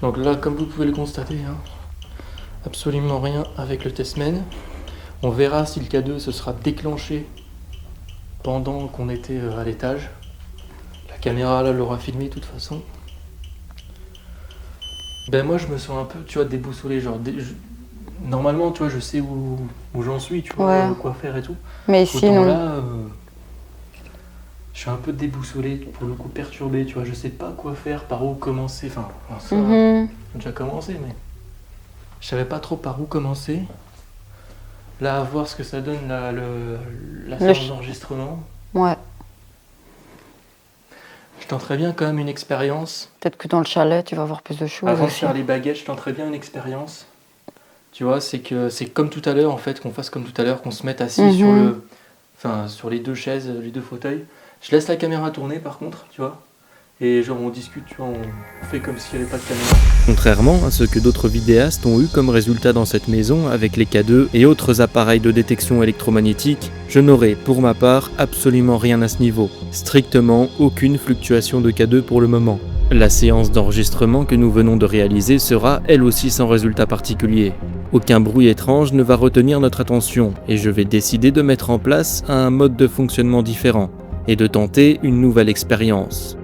Donc là, comme vous pouvez le constater, absolument rien avec le Tessmen. On verra si le K2 se sera déclenché pendant qu'on était à l'étage. La caméra là l'aura filmé de toute façon. Ben moi je me sens un peu, tu vois, déboussolé. Normalement, tu vois, je sais où j'en suis, tu vois, Ouais. quoi faire et tout. Mais ici, Autant non. là, je suis un peu déboussolé, pour le coup perturbé, tu vois, je sais pas quoi faire, par où commencer. Enfin, ça, Mhm. j'ai déjà commencé, mais je savais pas trop par où commencer. Là, à voir ce que ça donne la séance d'enregistrement. Ouais. Je tenterais bien quand même une expérience. Peut-être que dans le chalet, tu vas voir plus de choses Avant de aussi. faire les baguettes, je tenterais bien une expérience. Tu vois, c'est comme tout à l'heure, en fait, qu'on fasse comme tout à l'heure, qu'on se mette assis sur les deux chaises, les deux fauteuils. Je laisse la caméra tourner, par contre, tu vois. Et genre, on discute, tu vois, on fait comme s'il n'y avait pas de caméra. Contrairement à ce que d'autres vidéastes ont eu comme résultat dans cette maison avec les K2 et autres appareils de détection électromagnétique, je n'aurai pour ma part absolument rien à ce niveau. Strictement aucune fluctuation de K2 pour le moment. La séance d'enregistrement que nous venons de réaliser sera elle aussi sans résultat particulier. Aucun bruit étrange ne va retenir notre attention et je vais décider de mettre en place un mode de fonctionnement différent et de tenter une nouvelle expérience.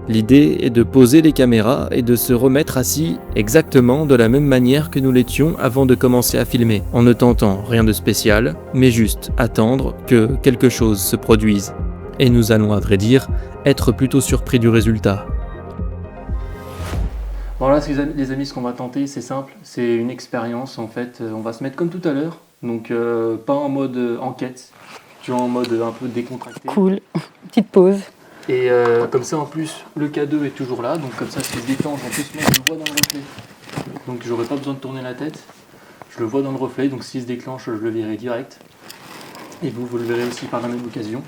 L'idée est de poser les caméras et de se remettre assis exactement de la même manière que nous l'étions avant de commencer à filmer, en ne tentant rien de spécial, mais juste attendre que quelque chose se produise. Et nous allons, à vrai dire, être plutôt surpris du résultat. Bon là, les amis, ce qu'on va tenter, c'est simple. C'est une expérience, en fait. On va se mettre comme tout à l'heure. Donc, pas en mode enquête. Tu vois, en mode un peu décontracté. Cool. Petite pause. Et comme ça, en plus, le K2 est toujours là. Donc, comme ça, s'il se déclenche, en plus, moi, je le vois dans le reflet. Donc, j'aurai pas besoin de tourner la tête. Je le vois dans le reflet. Donc, s'il se déclenche, je le verrai direct. Et vous le verrez aussi par la même occasion.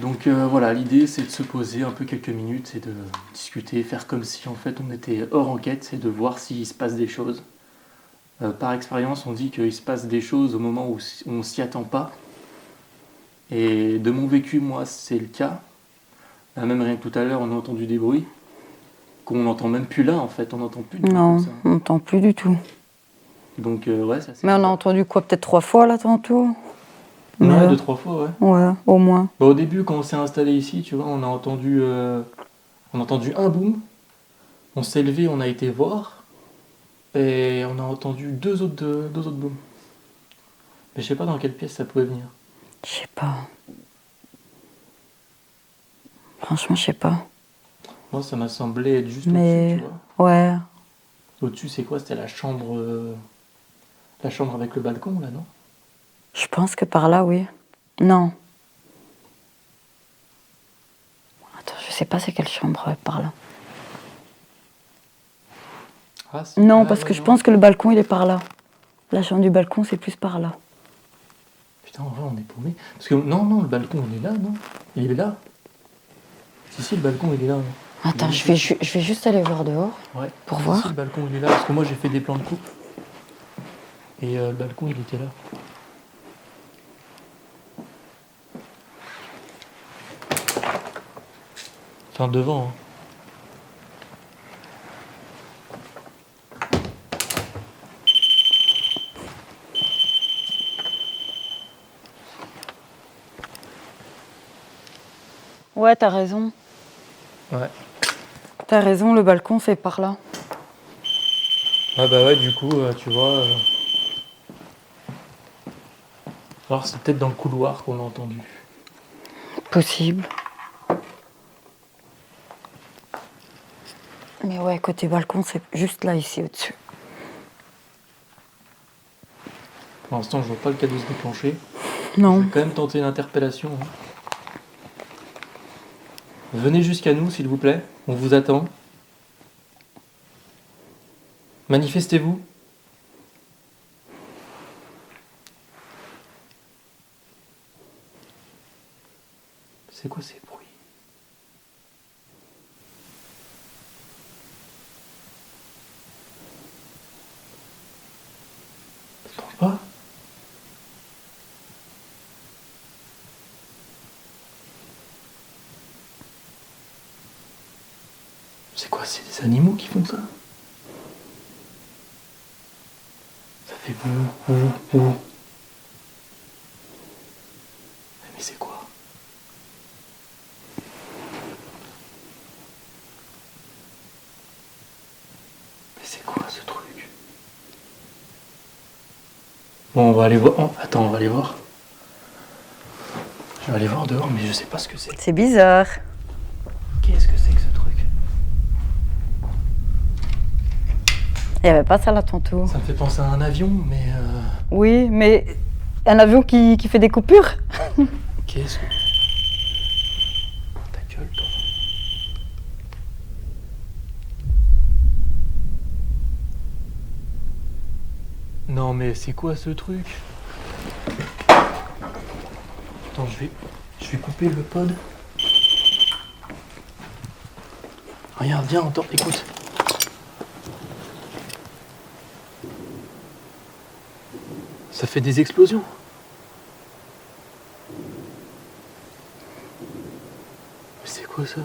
Donc voilà, l'idée c'est de se poser un peu quelques minutes et de discuter, faire comme si en fait on était hors enquête et de voir s'il se passe des choses. Par expérience, on dit qu'il se passe des choses au moment où on s'y attend pas. Et de mon vécu, moi, c'est le cas. Là, même rien que tout à l'heure, on a entendu des bruits qu'on n'entend même plus là en fait, on n'entend plus du tout Non, comme ça. on n'entend plus du tout. Donc ouais, ça c'est. Mais on a entendu quoi, peut-être 3 fois là tantôt? Ouais, Mais, 2-3 fois, ouais. Ouais, au moins. Bah, au début, quand on s'est installé ici, tu vois, on a entendu un boom. On s'est levé, on a été voir. Et on a entendu deux autres booms. Mais je sais pas dans quelle pièce ça pouvait venir. Je sais pas. Franchement, je sais pas. Moi, ça m'a semblé être juste Mais au-dessus, tu vois. ouais. Au-dessus, c'est quoi? C'était la chambre avec le balcon, là, non? Je pense que par là, oui. Non. Attends, je sais pas c'est quelle chambre par là. Ah, si. Non, Ah, parce ouais, que je non. pense que le balcon il est par là. La chambre du balcon c'est plus par là. Putain, en vrai, on est paumé. Parce que non, le balcon, il est là, non? Il est là. Si, le balcon, il est là. Non. Attends, je vais juste aller voir dehors. Ouais. Pour Si, voir. si, le balcon, il est là. Parce que moi, j'ai fait des plans de coupe. Et le balcon, il était là. Enfin, devant. Hein. Ouais, t'as raison. Ouais. T'as raison, le balcon c'est par là. Ah bah ouais, du coup, tu vois... Alors, c'est peut-être dans le couloir qu'on l'a entendu. Possible. Mais ouais, côté balcon, c'est juste là, ici, au-dessus. Pour l'instant, je vois pas le cadeau se déclencher. Je Non. vais quand même tenter l'interpellation. Hein. Venez jusqu'à nous, s'il vous plaît. On vous attend. Manifestez-vous. C'est quoi ces bruits? T'entends pas? C'est quoi? C'est des animaux qui font ça? Ça fait bouh. Mais c'est quoi? Mais c'est quoi ce truc? Bon, on va aller voir. Oh, attends, on va aller voir. Je vais aller voir dehors, mais je sais pas ce que c'est. C'est bizarre. Qu'est-ce que c'est que ce truc? Il n'y avait pas ça là tantôt. Ça me fait penser à un avion, mais Oui, mais un avion qui fait des coupures. qu'est-ce que... Ta gueule, toi. Non, mais c'est quoi ce truc? Attends, je vais couper le pod. Regarde, viens, entends, écoute. Ça fait des explosions. Mais c'est quoi ça?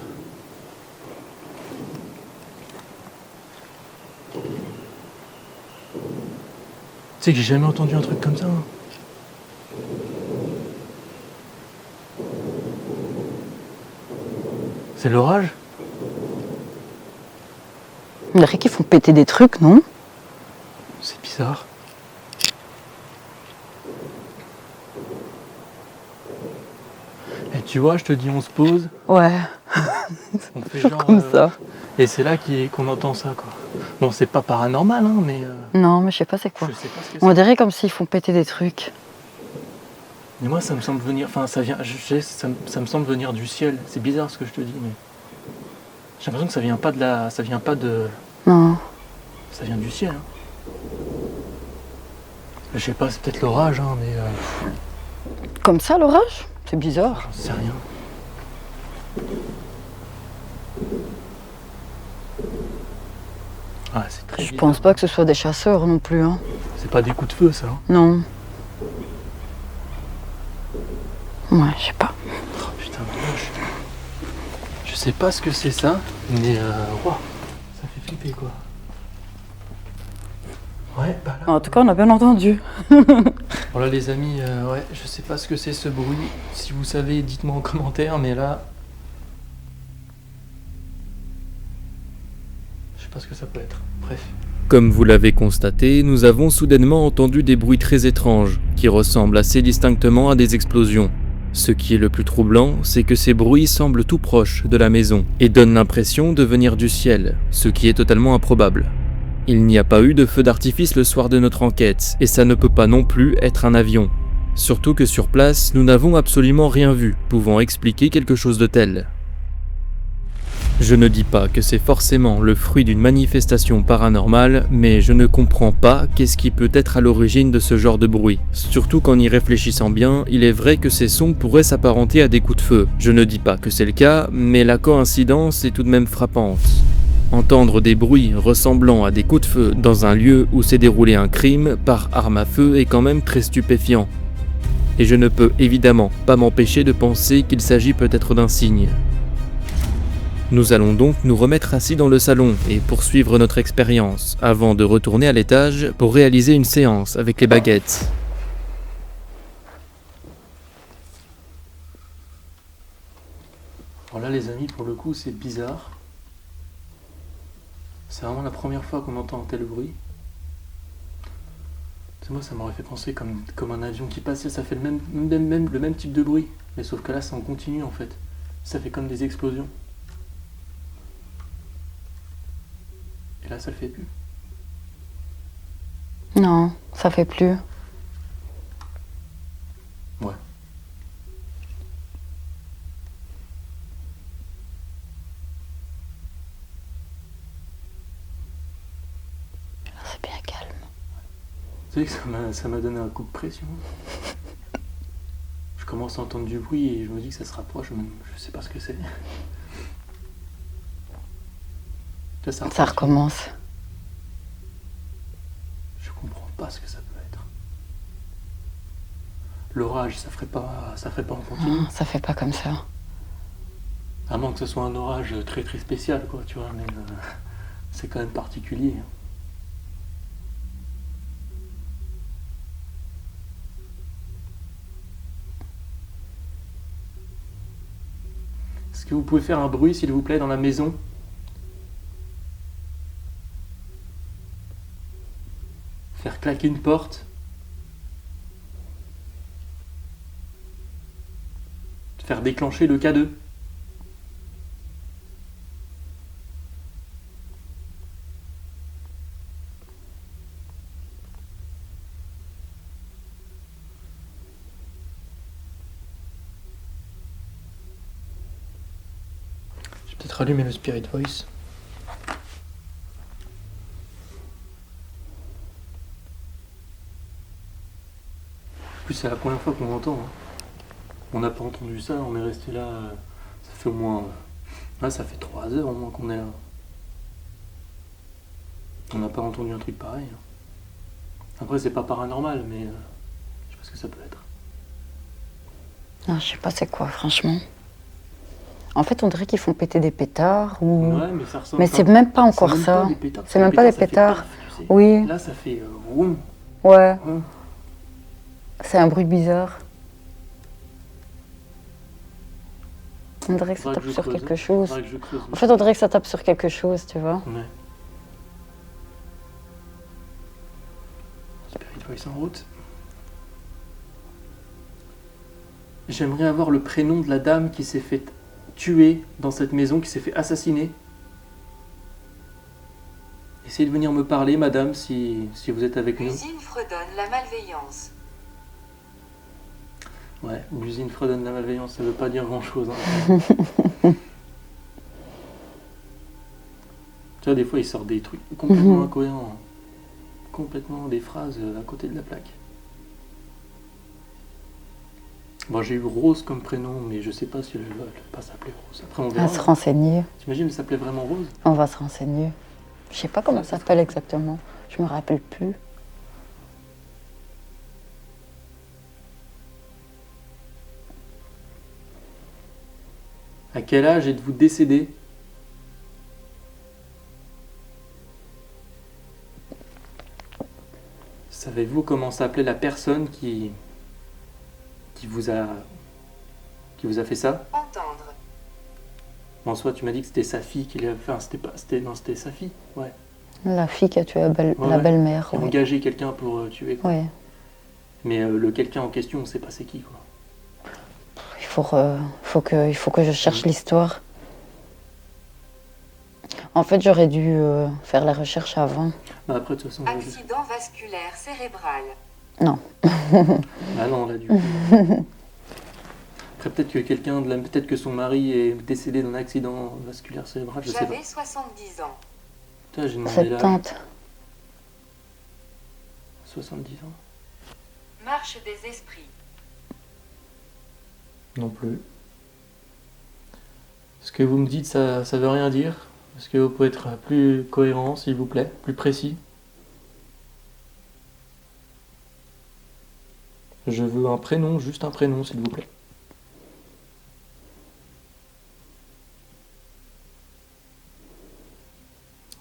Tu sais que j'ai jamais entendu un truc comme ça. Hein. C'est l'orage? On dirait qu'ils font péter des trucs, non? C'est bizarre. Et tu vois, je te dis, on se pose, Ouais, on fait toujours genre... comme ça. Et c'est là qu'on entend ça, quoi. Bon, c'est pas paranormal, hein, mais... Non, mais je sais pas c'est quoi. je sais pas ce que On c'est. dirait comme s'ils font péter des trucs. Mais moi, ça me semble venir... Enfin, ça vient... ça me semble venir du ciel. C'est bizarre ce que je te dis, mais... J'ai l'impression que ça vient pas de la... Ça vient pas de... Non. Ça vient du ciel, hein. Je sais pas, c'est peut-être l'orage, hein, mais... Comme ça, l'orage? C'est bizarre. J'en sais rien. Ah, c'est très Je bizarre. pense pas que ce soit des chasseurs non plus, hein. C'est pas des coups de feu, ça. Hein. Non. Ouais, je sais pas. Oh, putain, dommage. Je sais pas ce que c'est ça, mais ouah, ça fait flipper, quoi. Ouais, bah là... En tout cas, on a bien entendu. Voilà les amis, ouais, je sais pas ce que c'est ce bruit. Si vous savez, dites-moi en commentaire, mais là... Je sais pas ce que ça peut être. Bref. Comme vous l'avez constaté, nous avons soudainement entendu des bruits très étranges, qui ressemblent assez distinctement à des explosions. Ce qui est le plus troublant, c'est que ces bruits semblent tout proches de la maison, et donnent l'impression de venir du ciel, ce qui est totalement improbable. Il n'y a pas eu de feu d'artifice le soir de notre enquête, et ça ne peut pas non plus être un avion. Surtout que sur place, nous n'avons absolument rien vu, pouvant expliquer quelque chose de tel. Je ne dis pas que c'est forcément le fruit d'une manifestation paranormale, mais je ne comprends pas qu'est-ce qui peut être à l'origine de ce genre de bruit. Surtout qu'en y réfléchissant bien, il est vrai que ces sons pourraient s'apparenter à des coups de feu. Je ne dis pas que c'est le cas, mais la coïncidence est tout de même frappante. Entendre des bruits ressemblant à des coups de feu dans un lieu où s'est déroulé un crime par arme à feu est quand même très stupéfiant. Et je ne peux évidemment pas m'empêcher de penser qu'il s'agit peut-être d'un signe. Nous allons donc nous remettre assis dans le salon et poursuivre notre expérience, avant de retourner à l'étage pour réaliser une séance avec les baguettes. Alors là les amis, pour le coup c'est bizarre. C'est vraiment la première fois qu'on entend un tel bruit. C'est moi, ça m'aurait fait penser comme un avion qui passe, ça fait le même type de bruit. Mais sauf que là c'est en continu en fait. Ça fait comme des explosions. Et là ça le fait plus. Non, ça fait plus. Ouais. C'est bien calme. Vous savez que ça m'a donné un coup de pression. Je commence à entendre du bruit et je me dis que ça se rapproche, mais je sais pas ce que c'est. Là, Ça recommence. Je comprends pas ce que ça peut être. L'orage, ça ferait pas en continu. Non, ça fait pas comme ça. À moins que ce soit un orage très très spécial, quoi, tu vois, mais c'est quand même particulier. Est-ce que vous pouvez faire un bruit, s'il vous plaît, dans la maison ? Faire claquer une porte ? Faire déclencher le K2 ? J'ai peut-être allumé le Spirit Voice. En plus, c'est la première fois qu'on l'entend. Hein. On n'a pas entendu ça, on est resté là. Ça fait au moins. Là, ça fait 3 heures au moins qu'on est là. On n'a pas entendu un truc pareil. Hein. Après, c'est pas paranormal, mais je sais pas ce que ça peut être. Non, je sais pas c'est quoi, franchement. En fait, on dirait qu'ils font péter des pétards ou. Ouais, mais ça ressemble. Mais c'est même pas encore ça. C'est même pas des pétards. Oui. Là, ça fait roum. Ouais. C'est un bruit bizarre. On dirait que ça tape sur quelque chose. En fait, on dirait que ça tape sur quelque chose, tu vois. Ouais. Spirit Voice en route. J'aimerais avoir le prénom de la dame qui s'est fait tuer dans cette maison, qui s'est fait assassiner. Essayez de venir me parler, madame, si vous êtes avec nous. L'usine fredonne la malveillance. Ouais, l'usine fredonne la malveillance, ça veut pas dire grand-chose. Hein. Tu vois, des fois, ils sortent des trucs complètement incohérents. Complètement des phrases à côté de la plaque. Bon, j'ai eu Rose comme prénom, mais je sais pas si elle va pas s'appeler Rose. Après, on verra. À se renseigner. T'imagines, elle s'appelait vraiment Rose ? On va se renseigner. Je sais pas comment ça s'appelle exactement. Je me rappelle plus. À quel âge êtes-vous décédé ? Savez-vous comment s'appelait la personne qui vous a fait ça ? Entendre. En soi, tu m'as dit que c'était sa fille qui l'a fait. Enfin, c'était sa fille, ouais. La fille qui a tué la Ouais. belle-mère. Qui a Oui. engagé quelqu'un pour tuer. Quoi. Ouais. Mais le quelqu'un en question, on sait pas c'est qui, quoi. Il faut que je cherche l'histoire. En fait, j'aurais dû faire la recherche avant. Bah après, de toute façon... Accident vasculaire cérébral. Non. Ah non, là, du coup... Après, peut-être que son mari est décédé d'un accident vasculaire cérébral, je sais pas. J'avais 70 ans. Putain, j'ai demandé là. 70. 70 ans. Marche des esprits. Non plus. Ce que vous me dites, ça veut rien dire. Est-ce que vous pouvez être plus cohérent, s'il vous plaît, plus précis? Je veux un prénom, juste un prénom, s'il vous plaît.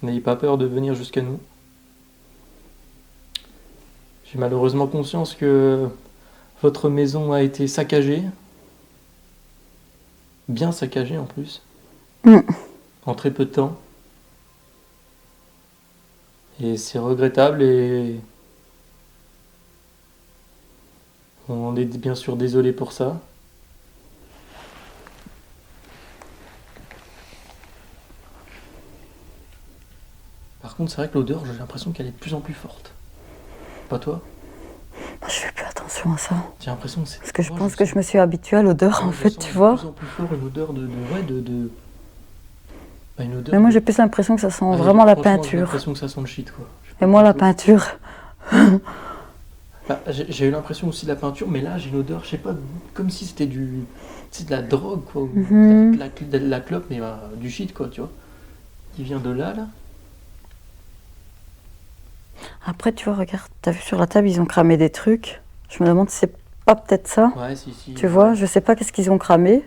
N'ayez pas peur de venir jusqu'à nous. J'ai malheureusement conscience que votre maison a été saccagée. Bien saccagée en plus. En très peu de temps. Et c'est regrettable et on est bien sûr désolé pour ça. Par contre, c'est vrai que l'odeur, j'ai l'impression qu'elle est de plus en plus forte. Pas toi? Moi, je fais plus attention à ça. J'ai l'impression que c'est... Parce que je pense que je me suis habituée à l'odeur, en fait, tu vois. De plus en plus fort, une odeur de... Bah, une odeur Mais moi, de- j'ai plus l'impression que ça sent Ah, vraiment la franchement, J'ai peinture. l'impression que ça sent le shit, quoi. Je sais pas Et moi, la comment- peinture. Bah, j'ai eu l'impression aussi de la peinture, mais là j'ai une odeur, je sais pas, comme si c'était du, c'est de la drogue quoi, ou Mhm. de la clope, mais du shit quoi, tu vois, qui vient de là. Après, tu vois, regarde, t'as vu sur la table, ils ont cramé des trucs. Je me demande si c'est pas peut-être ça. Ouais, si. Tu vois, je sais pas qu'est-ce qu'ils ont cramé.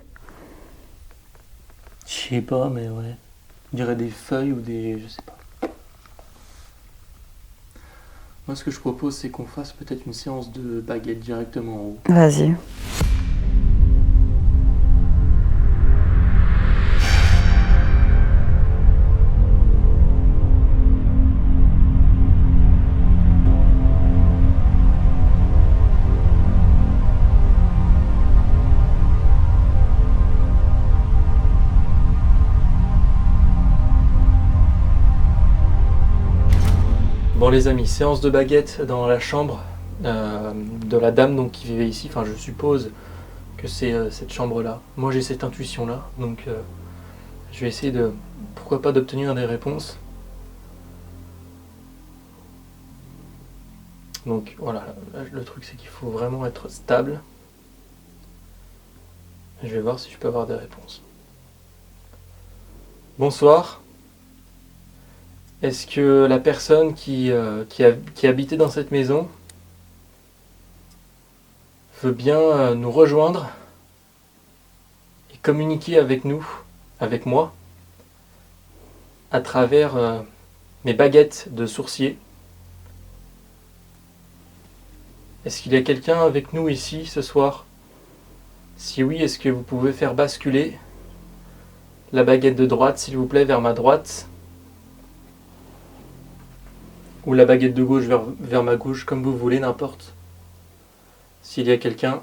Je sais pas, mais ouais. On dirait des feuilles ou des, je sais pas. Moi, ce que je propose, c'est qu'on fasse peut-être une séance de baguette directement en haut. Vas-y. Bon les amis, séance de baguette dans la chambre de la dame donc, qui vivait ici. Enfin, je suppose que c'est cette chambre-là. Moi, j'ai cette intuition-là, donc je vais essayer de, pourquoi pas, d'obtenir des réponses. Donc voilà, là, le truc c'est qu'il faut vraiment être stable. Je vais voir si je peux avoir des réponses. Bonsoir. Est-ce que la personne qui habitait dans cette maison veut bien nous rejoindre et communiquer avec nous, avec moi, à travers mes baguettes de sourcier? Est-ce qu'il y a quelqu'un avec nous ici ce soir? Si oui, est-ce que vous pouvez faire basculer la baguette de droite, s'il vous plaît, vers ma droite? Ou la baguette de gauche vers ma gauche, comme vous voulez, n'importe. S'il y a quelqu'un.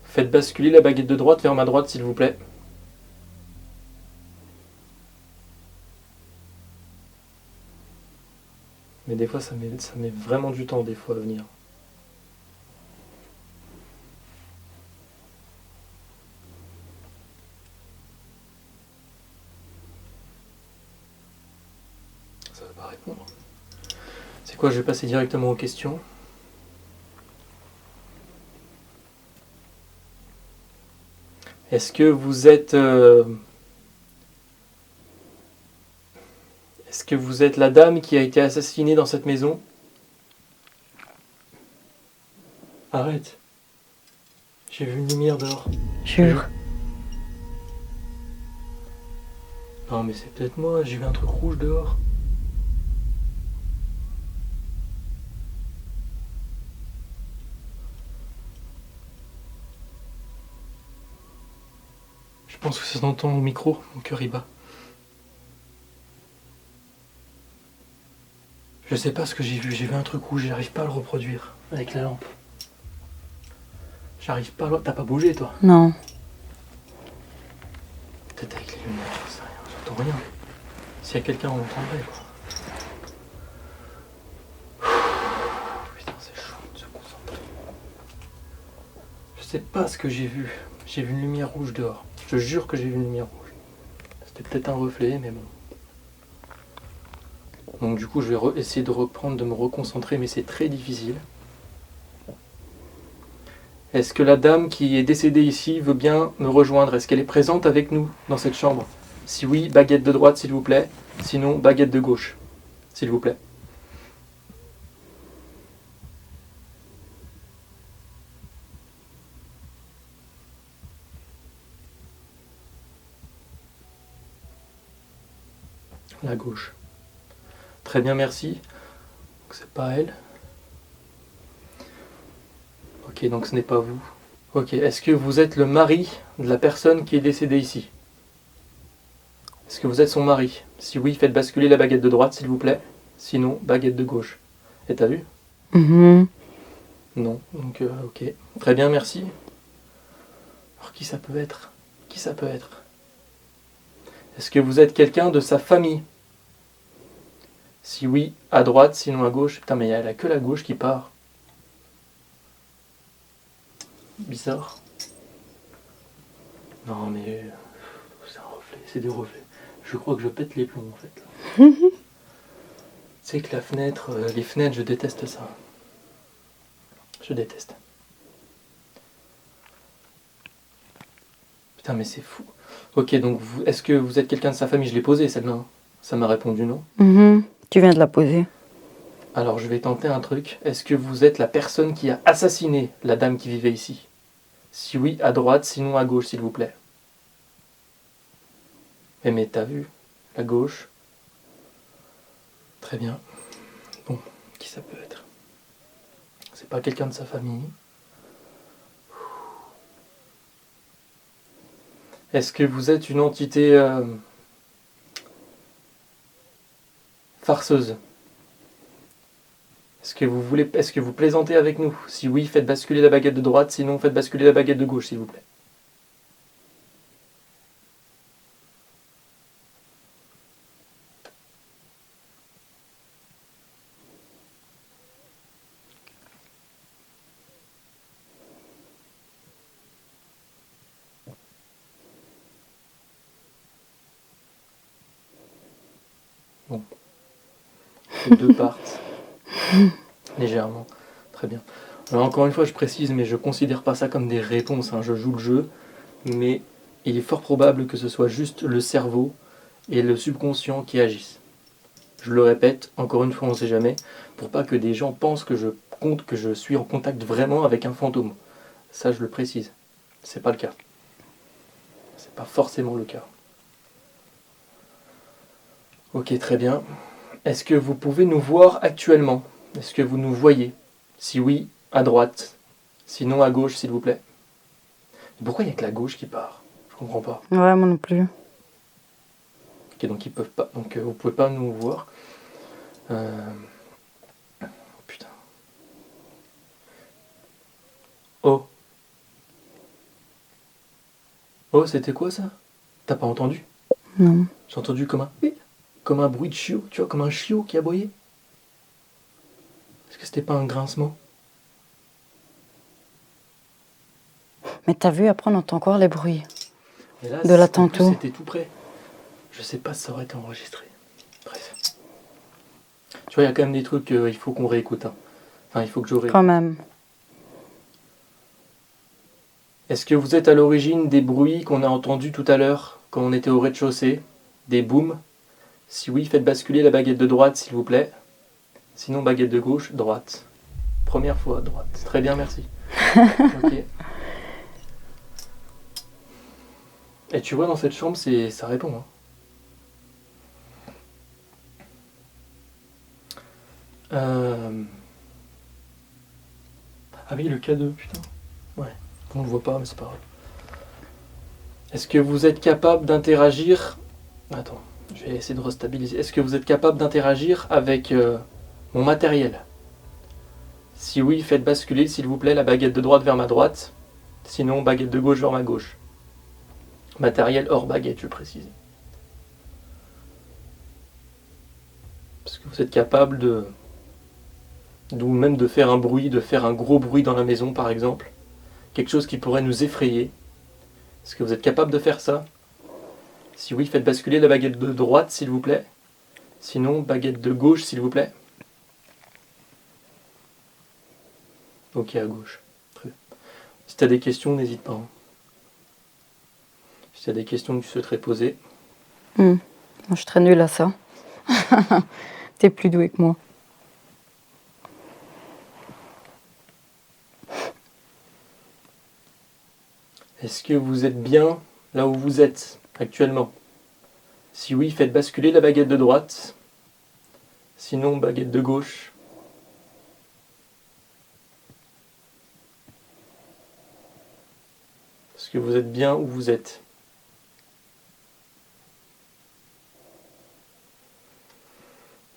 Faites basculer la baguette de droite vers ma droite, s'il vous plaît. Mais des fois, ça met vraiment du temps, des fois, à venir. Ça va pas répondre. C'est quoi, je vais passer directement aux questions. Est-ce que vous êtes... Est-ce que vous êtes la dame qui a été assassinée dans cette maison? Arrête. J'ai vu une lumière dehors. Jure. Non mais c'est peut-être moi, j'ai vu un truc rouge dehors. Je pense que ça s'entend au micro, mon cœur y bat. Je sais pas ce que j'ai vu un truc rouge, j'arrive pas à le reproduire avec la lampe. J'arrive pas à le... T'as pas bougé toi? Non. Peut-être avec les lumières, j'en sais rien, j'entends rien. S'il y a quelqu'un, on l'entendrait quoi. sais pas ce que j'ai vu. J'ai vu une lumière rouge dehors. Je te jure que j'ai vu une lumière rouge. C'était peut-être un reflet, mais bon. Donc du coup, je vais essayer de me reconcentrer, mais c'est très difficile. Est-ce que la dame qui est décédée ici veut bien me rejoindre? Est-ce qu'elle est présente avec nous dans cette chambre? Si oui, baguette de droite, s'il vous plaît. Sinon, baguette de gauche, s'il vous plaît. La gauche. Très bien, merci. Donc, c'est pas elle. Ok, donc ce n'est pas vous. Ok, est-ce que vous êtes le mari de la personne qui est décédée ici? Est-ce que vous êtes son mari? Si oui, faites basculer la baguette de droite, s'il vous plaît. Sinon, baguette de gauche. Et t'as vu? Mhm. Non, donc ok. Très bien, merci. Alors qui ça peut être? Qui ça peut être? Est-ce que vous êtes quelqu'un de sa famille? Si oui, à droite, sinon à gauche. Putain, mais il n'y a que la gauche qui part. Bizarre. Non, mais c'est un reflet, c'est des reflets. Je crois que je pète les plombs en fait. Tu sais que la fenêtre, les fenêtres, je déteste ça. Je déteste. Putain, mais c'est fou. Ok, donc est-ce que vous êtes quelqu'un de sa famille? Je l'ai posée celle-là, hein. Ça m'a répondu non. Mhm. Tu viens de la poser. Alors je vais tenter un truc. Est-ce que vous êtes la personne qui a assassiné la dame qui vivait ici? Si oui, à droite, sinon à gauche, s'il vous plaît. Eh mais t'as vu? La gauche. Très bien. Bon, qui ça peut être? C'est pas quelqu'un de sa famille. Est-ce que vous êtes une entité farceuse? Est-ce que vous plaisantez avec nous? Si oui, faites basculer la baguette de droite, sinon faites basculer la baguette de gauche, s'il vous plaît. Bon. Les deux partent. Légèrement. Très bien. Alors encore une fois, je précise, mais je ne considère pas ça comme des réponses, hein. Je joue le jeu, mais il est fort probable que ce soit juste le cerveau et le subconscient qui agissent. Je le répète, encore une fois, on ne sait jamais, pour pas que des gens pensent que je suis en contact vraiment avec un fantôme. Ça, je le précise. C'est pas le cas. C'est pas forcément le cas. Ok, très bien. Est-ce que vous pouvez nous voir actuellement? Est-ce que vous nous voyez? Si oui, à droite. Sinon à gauche, s'il vous plaît. Et pourquoi il n'y a que la gauche qui part? Je comprends pas. Ouais, moi non plus. Ok, donc ils peuvent pas. Donc vous pouvez pas nous voir. Putain. Oh. Oh, c'était quoi ça? T'as pas entendu? Non. J'ai entendu comme un bruit de chiot, tu vois, comme un chiot qui aboyait. Est-ce que c'était pas un grincement? Mais t'as vu, après on entend encore les bruits. Et là, De la en plus, tantôt. c'était tout près. Je sais pas si ça aurait été enregistré. Bref. Tu vois, il y a quand même des trucs il faut qu'on réécoute, hein. Enfin, il faut que je réécoute. Quand même. Est-ce que vous êtes à l'origine des bruits qu'on a entendus tout à l'heure quand on était au rez-de-chaussée? Des booms? Si oui, faites basculer la baguette de droite, s'il vous plaît. Sinon, baguette de gauche, droite. Première fois, droite. Très bien, merci. Ok. Et tu vois, dans cette chambre, ça répond, hein. Ah oui, le K2, putain. Ouais, on le voit pas, mais c'est pas grave. Est-ce que vous êtes capable d'interagir... Attends, je vais essayer de restabiliser. Est-ce que vous êtes capable d'interagir avec mon matériel? Si oui, faites basculer, s'il vous plaît, la baguette de droite vers ma droite. Sinon, baguette de gauche vers ma gauche. Matériel hors baguette, je précise. Est-ce que vous êtes capable ou même de faire un bruit, de faire un gros bruit dans la maison, par exemple? quelque chose qui pourrait nous effrayer. Est-ce que vous êtes capable de faire ça? Si oui, faites basculer la baguette de droite, s'il vous plaît. Sinon, baguette de gauche, s'il vous plaît. Ok, à gauche. Très bien. Si tu as des questions, n'hésite pas. Hein. Si tu as des questions que tu souhaiterais poser. Moi, je suis très nulle à ça. T'es plus doué que moi. Est-ce que vous êtes bien là où vous êtes actuellement? Si oui, faites basculer la baguette de droite. Sinon, baguette de gauche. Est-ce que vous êtes bien où vous êtes?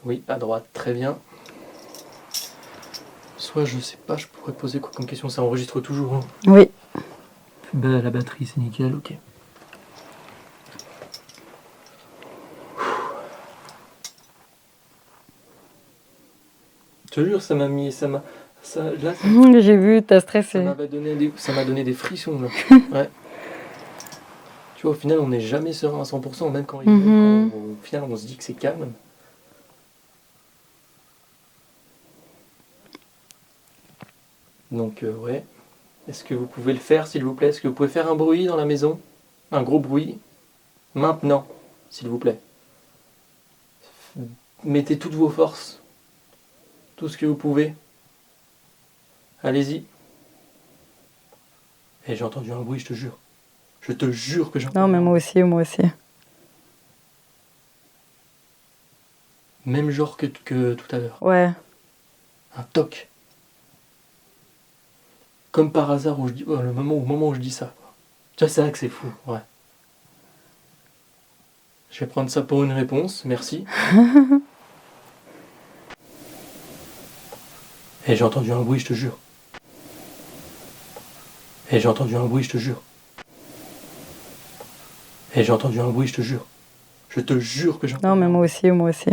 Oui, à droite, très bien. Soit, je sais pas, je pourrais poser quoi comme question, ça enregistre toujours. Hein. Oui. La batterie, c'est nickel, ok. Je te jure, ça m'a mis, là, J'ai vu, t'as ça stressé. m'a donné des frissons là. Ouais. Tu vois, au final, on n'est jamais serein à 100%, même quand au final, on se dit que c'est calme. Donc, ouais. Est-ce que vous pouvez le faire, s'il vous plaît? Est-ce que vous pouvez faire un bruit dans la maison? Un gros bruit? Maintenant, s'il vous plaît. Mettez toutes vos forces. Tout ce que vous pouvez. Allez-y. Et j'ai entendu un bruit, je te jure. Je te jure que j'ai entendu. Non, mais moi aussi, moi aussi. Même genre que tout à l'heure. Ouais. Un toc. Comme par hasard, où je dis, au moment où je dis ça. Quoi. Tu vois, c'est vrai que c'est fou. Ouais. Je vais prendre ça pour une réponse. Merci. Et j'ai entendu un bruit, je te jure. Et j'ai entendu un bruit, je te jure. Et j'ai entendu un bruit, je te jure. Je te jure que j'ai entendu. Non, mais moi aussi, moi aussi.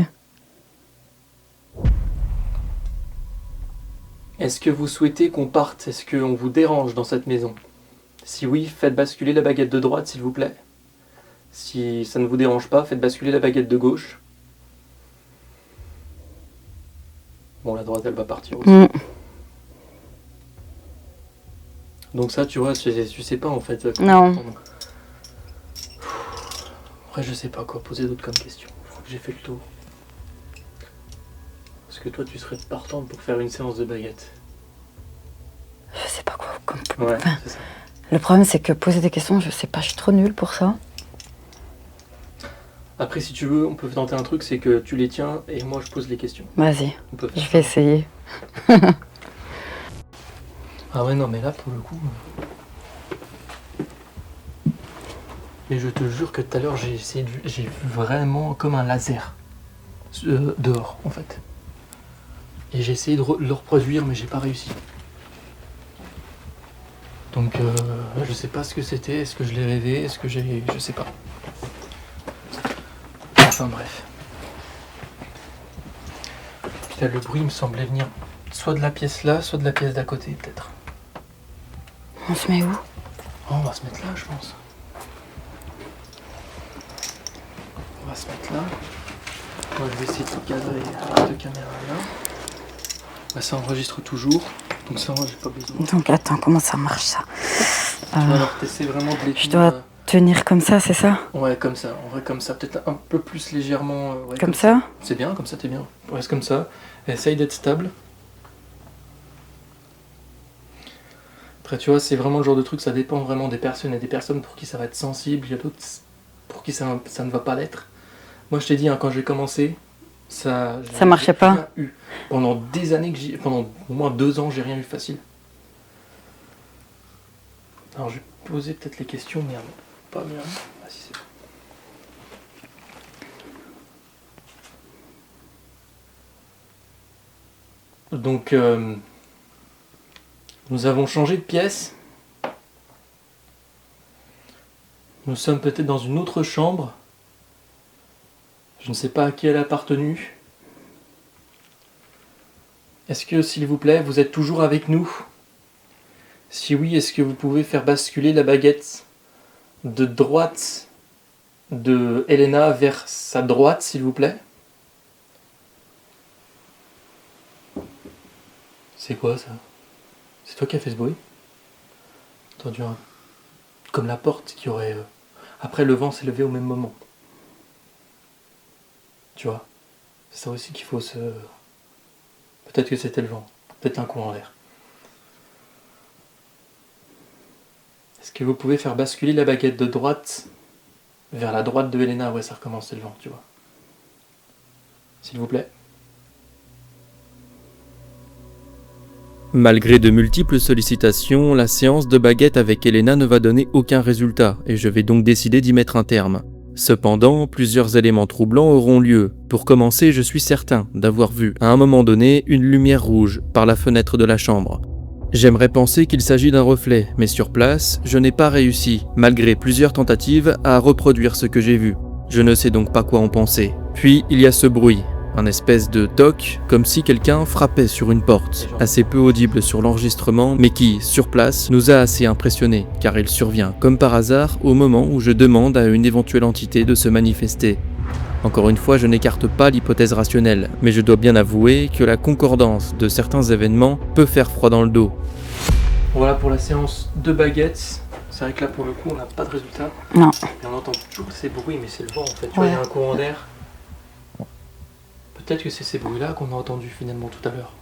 Est-ce que vous souhaitez qu'on parte? Est-ce qu'on vous dérange dans cette maison? Si oui, faites basculer la baguette de droite, s'il vous plaît. Si ça ne vous dérange pas, faites basculer la baguette de gauche. Bon, la droite, elle va partir aussi. Donc ça, tu vois, tu sais pas en fait. Non. Après, je sais pas quoi poser d'autre comme question. Je crois que j'ai fait le tour. Est-ce que toi, tu serais partante pour faire une séance de baguette? Je sais pas quoi. Ouais, c'est ça. Le problème, c'est que poser des questions, je sais pas, je suis trop nulle pour ça. Après, si tu veux, on peut tenter un truc, c'est que tu les tiens et moi, je pose les questions. Vas-y, On peut faire je vais essayer. Ah ouais, non, mais là, pour le coup... Mais je te jure que tout à l'heure, j'ai vu vraiment comme un laser dehors, en fait. Et j'ai essayé de le reproduire, mais j'ai pas réussi. Donc, je sais pas ce que c'était, est-ce que je l'ai rêvé, est-ce que j'ai... Je sais pas. Enfin, bref. Puis là, le bruit me semblait venir soit de la pièce là, soit de la pièce d'à côté, peut-être. On se met où? Oh, on va se mettre là, je pense. On va se mettre là. Moi, je vais essayer de te cadrer avec cette caméra-là. Bah, ça enregistre toujours. Donc ça, moi, j'ai pas besoin. Donc attends, comment ça marche ça? Tu vois, alors, t'essaies vraiment de les Je tenir, dois tenir comme ça, c'est ça? Ouais, comme ça. En vrai, comme ça. Peut-être un peu plus légèrement... ouais, Comme ça? C'est bien, comme ça, t'es bien. Reste comme ça. Essaye d'être stable. Après, tu vois, c'est vraiment le genre de truc, ça dépend vraiment des personnes. Il y a des personnes pour qui ça va être sensible, il y a d'autres pour qui ça ne va pas l'être. Moi, je t'ai dit, hein, quand j'ai commencé, ça marchait pas. Rien eu. Pendant des années, pendant au moins 2 ans, j'ai rien eu facile. Alors, je vais poser peut-être les questions, merde. Pas merde. Ah, si, c'est bon. Donc, nous avons changé de pièce. Nous sommes peut-être dans une autre chambre. Je ne sais pas à qui elle a appartenu. Est-ce que, s'il vous plaît, vous êtes toujours avec nous? Si oui, est-ce que vous pouvez faire basculer la baguette de droite de Elena vers sa droite, s'il vous plaît? C'est quoi ça? C'est toi qui as fait ce bruit? J'ai entendu un... comme la porte qui aurait... Après, le vent s'est levé au même moment. Tu vois? C'est ça aussi qu'il faut se... Peut-être que c'était le vent. Peut-être un courant d'air. Est-ce que vous pouvez faire basculer la baguette de droite vers la droite de Elena? Ouais, ça recommence, c'est le vent, tu vois. S'il vous plaît. Malgré de multiples sollicitations, la séance de baguette avec Elena ne va donner aucun résultat et je vais donc décider d'y mettre un terme. Cependant, plusieurs éléments troublants auront lieu. Pour commencer, je suis certain d'avoir vu, à un moment donné, une lumière rouge par la fenêtre de la chambre. J'aimerais penser qu'il s'agit d'un reflet, mais sur place, je n'ai pas réussi, malgré plusieurs tentatives, à reproduire ce que j'ai vu. Je ne sais donc pas quoi en penser. Puis, il y a ce bruit. Un espèce de toc, comme si quelqu'un frappait sur une porte, assez peu audible sur l'enregistrement, mais qui, sur place, nous a assez impressionnés, car il survient, comme par hasard, au moment où je demande à une éventuelle entité de se manifester. Encore une fois, je n'écarte pas l'hypothèse rationnelle, mais je dois bien avouer que la concordance de certains événements peut faire froid dans le dos. Voilà pour la séance de baguettes. C'est vrai que là, pour le coup, on n'a pas de résultat. Non. Et on entend toujours ces bruits, mais c'est le vent en fait. Tu vois, il y a un courant d'air. Peut-être que c'est ces bruits-là qu'on a entendus finalement tout à l'heure.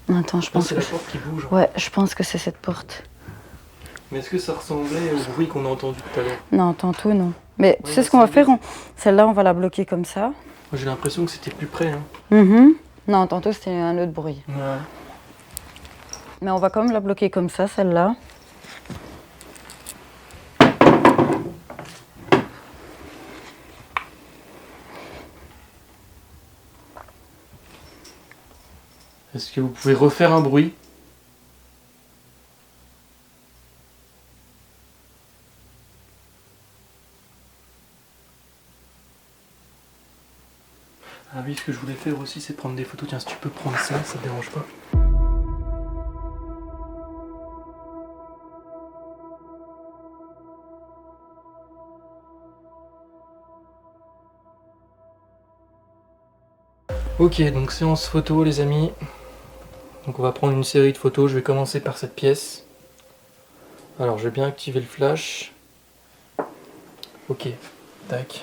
Attends, je Non, pense c'est que... la porte qui bouge. Ouais, je pense que c'est cette porte. Mais est-ce que ça ressemblait au bruit qu'on a entendu tout à l'heure? Non, tantôt, non. Mais tu Ouais, sais bah, ce qu'on va c'est faire? bien. Celle-là, on va la bloquer comme ça. Moi, j'ai l'impression que c'était plus près. Hein. Non, tantôt, c'était un autre bruit. Ouais. Mais on va quand même la bloquer comme ça, celle-là. Est-ce que vous pouvez refaire un bruit? Ah oui, ce que je voulais faire aussi, c'est prendre des photos. Tiens, si tu peux prendre ça, ça te dérange pas. Ok, donc séance photo les amis. Donc on va prendre une série de photos, je vais commencer par cette pièce. Alors je vais bien activer le flash. Ok, tac.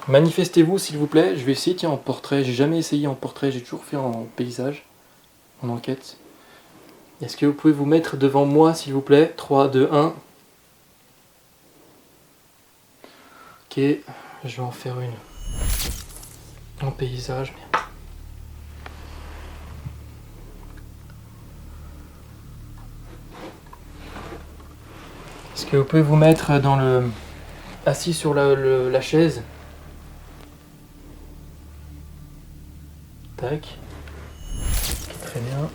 Manifestez-vous s'il vous plaît, je vais essayer tiens en portrait, j'ai jamais essayé en portrait, j'ai toujours fait en paysage, en enquête. Est-ce que vous pouvez vous mettre devant moi s'il vous plaît? 3, 2, 1. Ok, je vais en faire une en paysage. Est-ce que vous pouvez vous mettre dans le... assis sur la chaise? Tac. Très bien.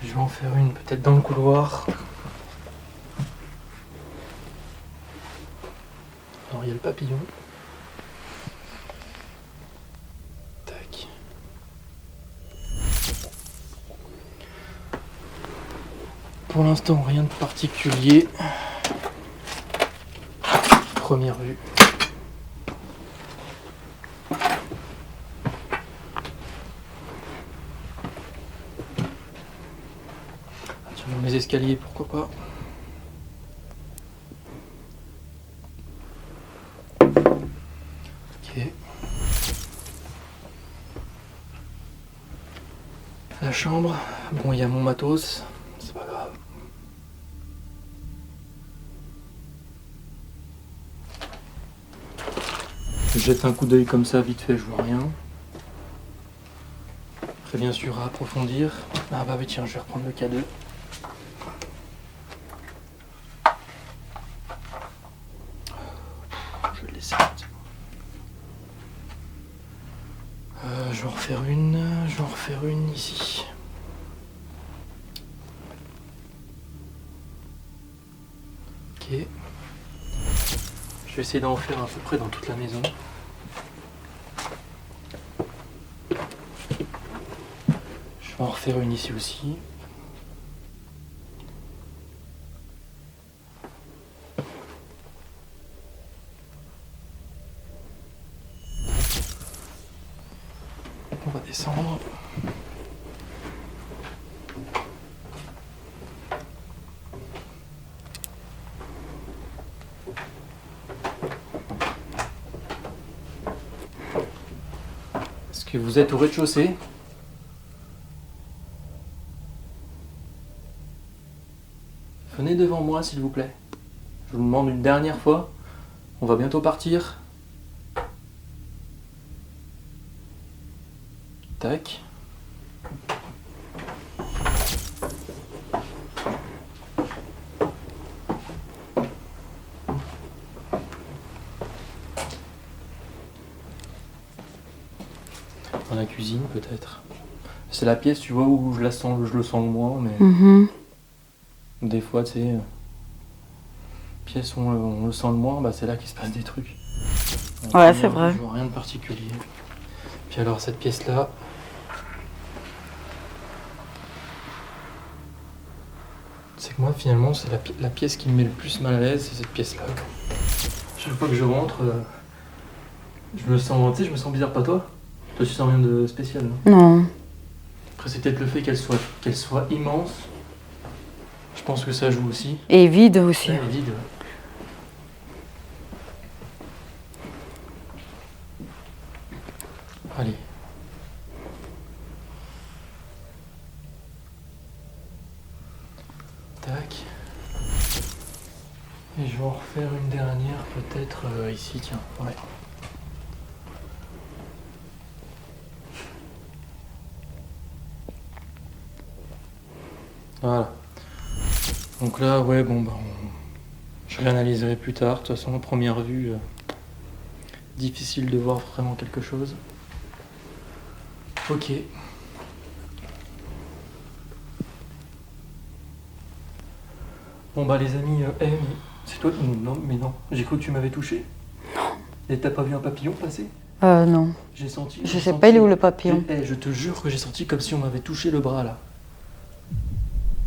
Je vais en faire une peut-être dans le couloir. Alors il y a le papillon. Tac. Pour l'instant rien de particulier. Première vue. Tiens, dans mes escaliers, pourquoi pas. Ok. La chambre. Bon, il y a mon matos. C'est pas grave. Je jette un coup d'œil comme ça, vite fait, je vois rien. Après, bien sûr, à approfondir. Ah bah oui, tiens, je vais reprendre le K2. Je vais le laisser. Je vais en refaire une. Je vais en refaire une ici. Ok. Je vais essayer d'en faire à peu près dans toute la maison. On va en refaire une ici aussi. On va descendre. Est-ce que vous êtes au rez-de-chaussée? Venez devant moi s'il vous plaît. Je vous demande une dernière fois. On va bientôt partir. Tac. Dans la cuisine peut-être. C'est la pièce, tu vois, où je le sens le moins, mais des fois, tu sais, pièce où on le sent le moins, bah c'est là qu'il se passe des trucs. Ouais, c'est vrai. Je vois rien de particulier. Puis alors cette pièce-là. C'est que moi finalement c'est la pièce qui me met le plus mal à l'aise, c'est cette pièce-là. Chaque fois que je rentre, je me sens bizarre, pas toi? Toi tu sens rien de spécial, non? Non. Après c'est peut-être le fait qu'elle soit immense. Je pense que ça joue aussi. Et vide aussi. Ouais, elle est vide, ouais. Allez. Tac. Et je vais en refaire une dernière peut-être ici, tiens. Ouais. Voilà. Donc là, ouais, bon, bah, je réanalyserai plus tard. De toute façon, à première vue, difficile de voir vraiment quelque chose. Ok. Bon bah les amis, mais c'est toi qui... Non, mais non, j'ai cru que tu m'avais touché. Non. Et t'as pas vu un papillon passer? Non. J'ai senti... Je sais pas, il est où le papillon? Je te jure que j'ai senti comme si on m'avait touché le bras là.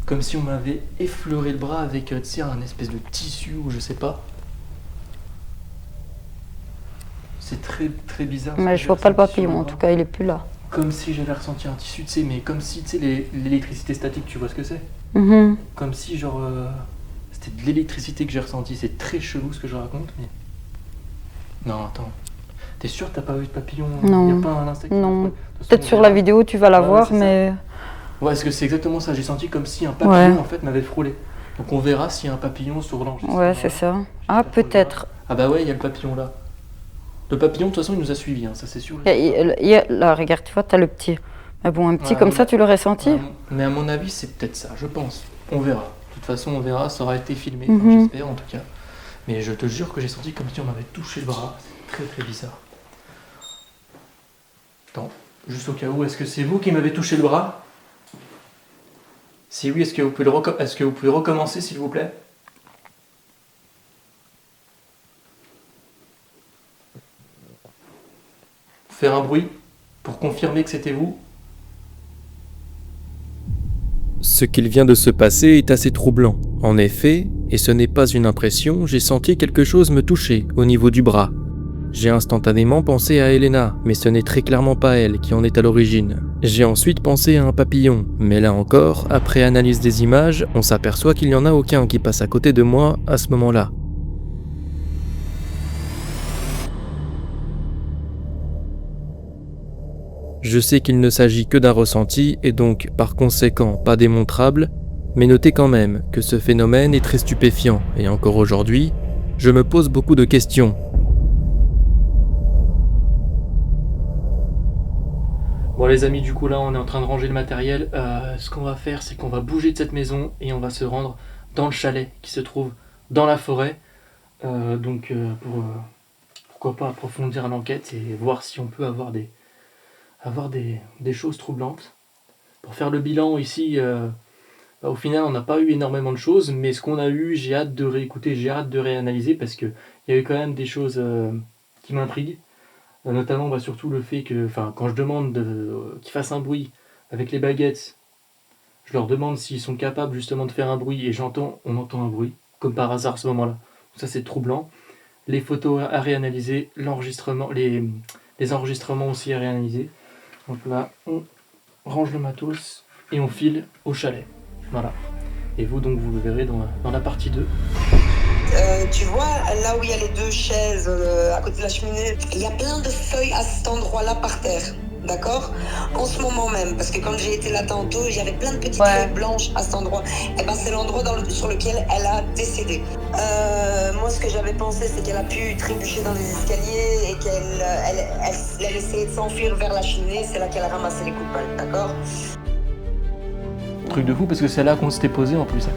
Comme si on m'avait effleuré le bras avec, tu sais, un espèce de tissu ou je sais pas. C'est très très bizarre. Mais je vois pas le papillon, en tout cas, il est plus là. Comme si j'avais ressenti un tissu, tu sais, mais comme si, tu sais, l'électricité statique, tu vois ce que c'est? Comme si, genre, c'était de l'électricité que j'ai ressenti. C'est très chelou ce que je raconte, mais... Non, attends. T'es sûr que t'as pas vu de papillon? Non. Y a pas un insecte? Non. Peut-être sur la vidéo, tu vas la voir, mais... Ouais, parce que c'est exactement ça. J'ai senti comme si un papillon, en fait, m'avait frôlé. Donc on verra s'il y a un papillon sur l'enregistrement. Ouais, c'est ça. Ah, peut-être. Ah bah ouais, il y a le papillon là. Le papillon, de toute façon, il nous a suivis, hein, ça c'est sûr. Là, regarde, tu vois, t'as le petit. Mais bon, un petit Ouais, comme ça, tu l'aurais senti? Mais à mon avis, c'est peut-être ça, je pense. On verra. De toute façon, on verra, ça aura été filmé, enfin, j'espère en tout cas. Mais je te jure que j'ai senti comme si on m'avait touché le bras. C'est très très bizarre. Attends, juste au cas où, est-ce que c'est vous qui m'avez touché le bras? Si oui, est-ce que vous pouvez recommencer, s'il vous plaît? Faire un bruit pour confirmer que c'était vous? Ce qu'il vient de se passer est assez troublant. En effet, et ce n'est pas une impression, j'ai senti quelque chose me toucher au niveau du bras. J'ai instantanément pensé à Elena, mais ce n'est très clairement pas elle qui en est à l'origine. J'ai ensuite pensé à un papillon, mais là encore, après analyse des images, on s'aperçoit qu'il n'y en a aucun qui passe à côté de moi à ce moment-là. Je sais qu'il ne s'agit que d'un ressenti et donc par conséquent pas démontrable, mais notez quand même que ce phénomène est très stupéfiant et encore aujourd'hui, je me pose beaucoup de questions. Bon les amis, du coup là on est en train de ranger le matériel. Ce qu'on va faire, c'est qu'on va bouger de cette maison et on va se rendre dans le chalet qui se trouve dans la forêt. Pourquoi pas approfondir l'enquête et voir si on peut avoir des choses troublantes. Pour faire le bilan ici, au final on n'a pas eu énormément de choses, mais ce qu'on a eu, j'ai hâte de réécouter, j'ai hâte de réanalyser parce qu'il y a eu quand même des choses qui m'intriguent. Notamment surtout le fait que, quand je demande qu'il fasse un bruit, avec les baguettes. Je leur demande s'ils sont capables justement de faire un bruit et on entend un bruit, comme par hasard à ce moment-là. Ça c'est troublant. Les photos à réanalyser, l'enregistrement, les enregistrements aussi à réanalyser. Donc là, on range le matos et on file au chalet. Voilà. Et vous donc vous le verrez dans la partie 2. Tu vois, là où il y a les 2 chaises à côté de la cheminée, il y a plein de feuilles à cet endroit-là par terre. D'accord? En ce moment même, parce que quand j'ai été là tantôt, il y avait plein de petites feuilles blanches à cet endroit. Et ben c'est l'endroit sur lequel elle a décédé. Moi, ce que j'avais pensé, c'est qu'elle a pu trébucher dans les escaliers et qu'elle essayait de s'enfuir vers la cheminée. C'est là qu'elle a ramassé les coups de balle, d'accord? Truc de fou parce que c'est là qu'on s'était posé en plus.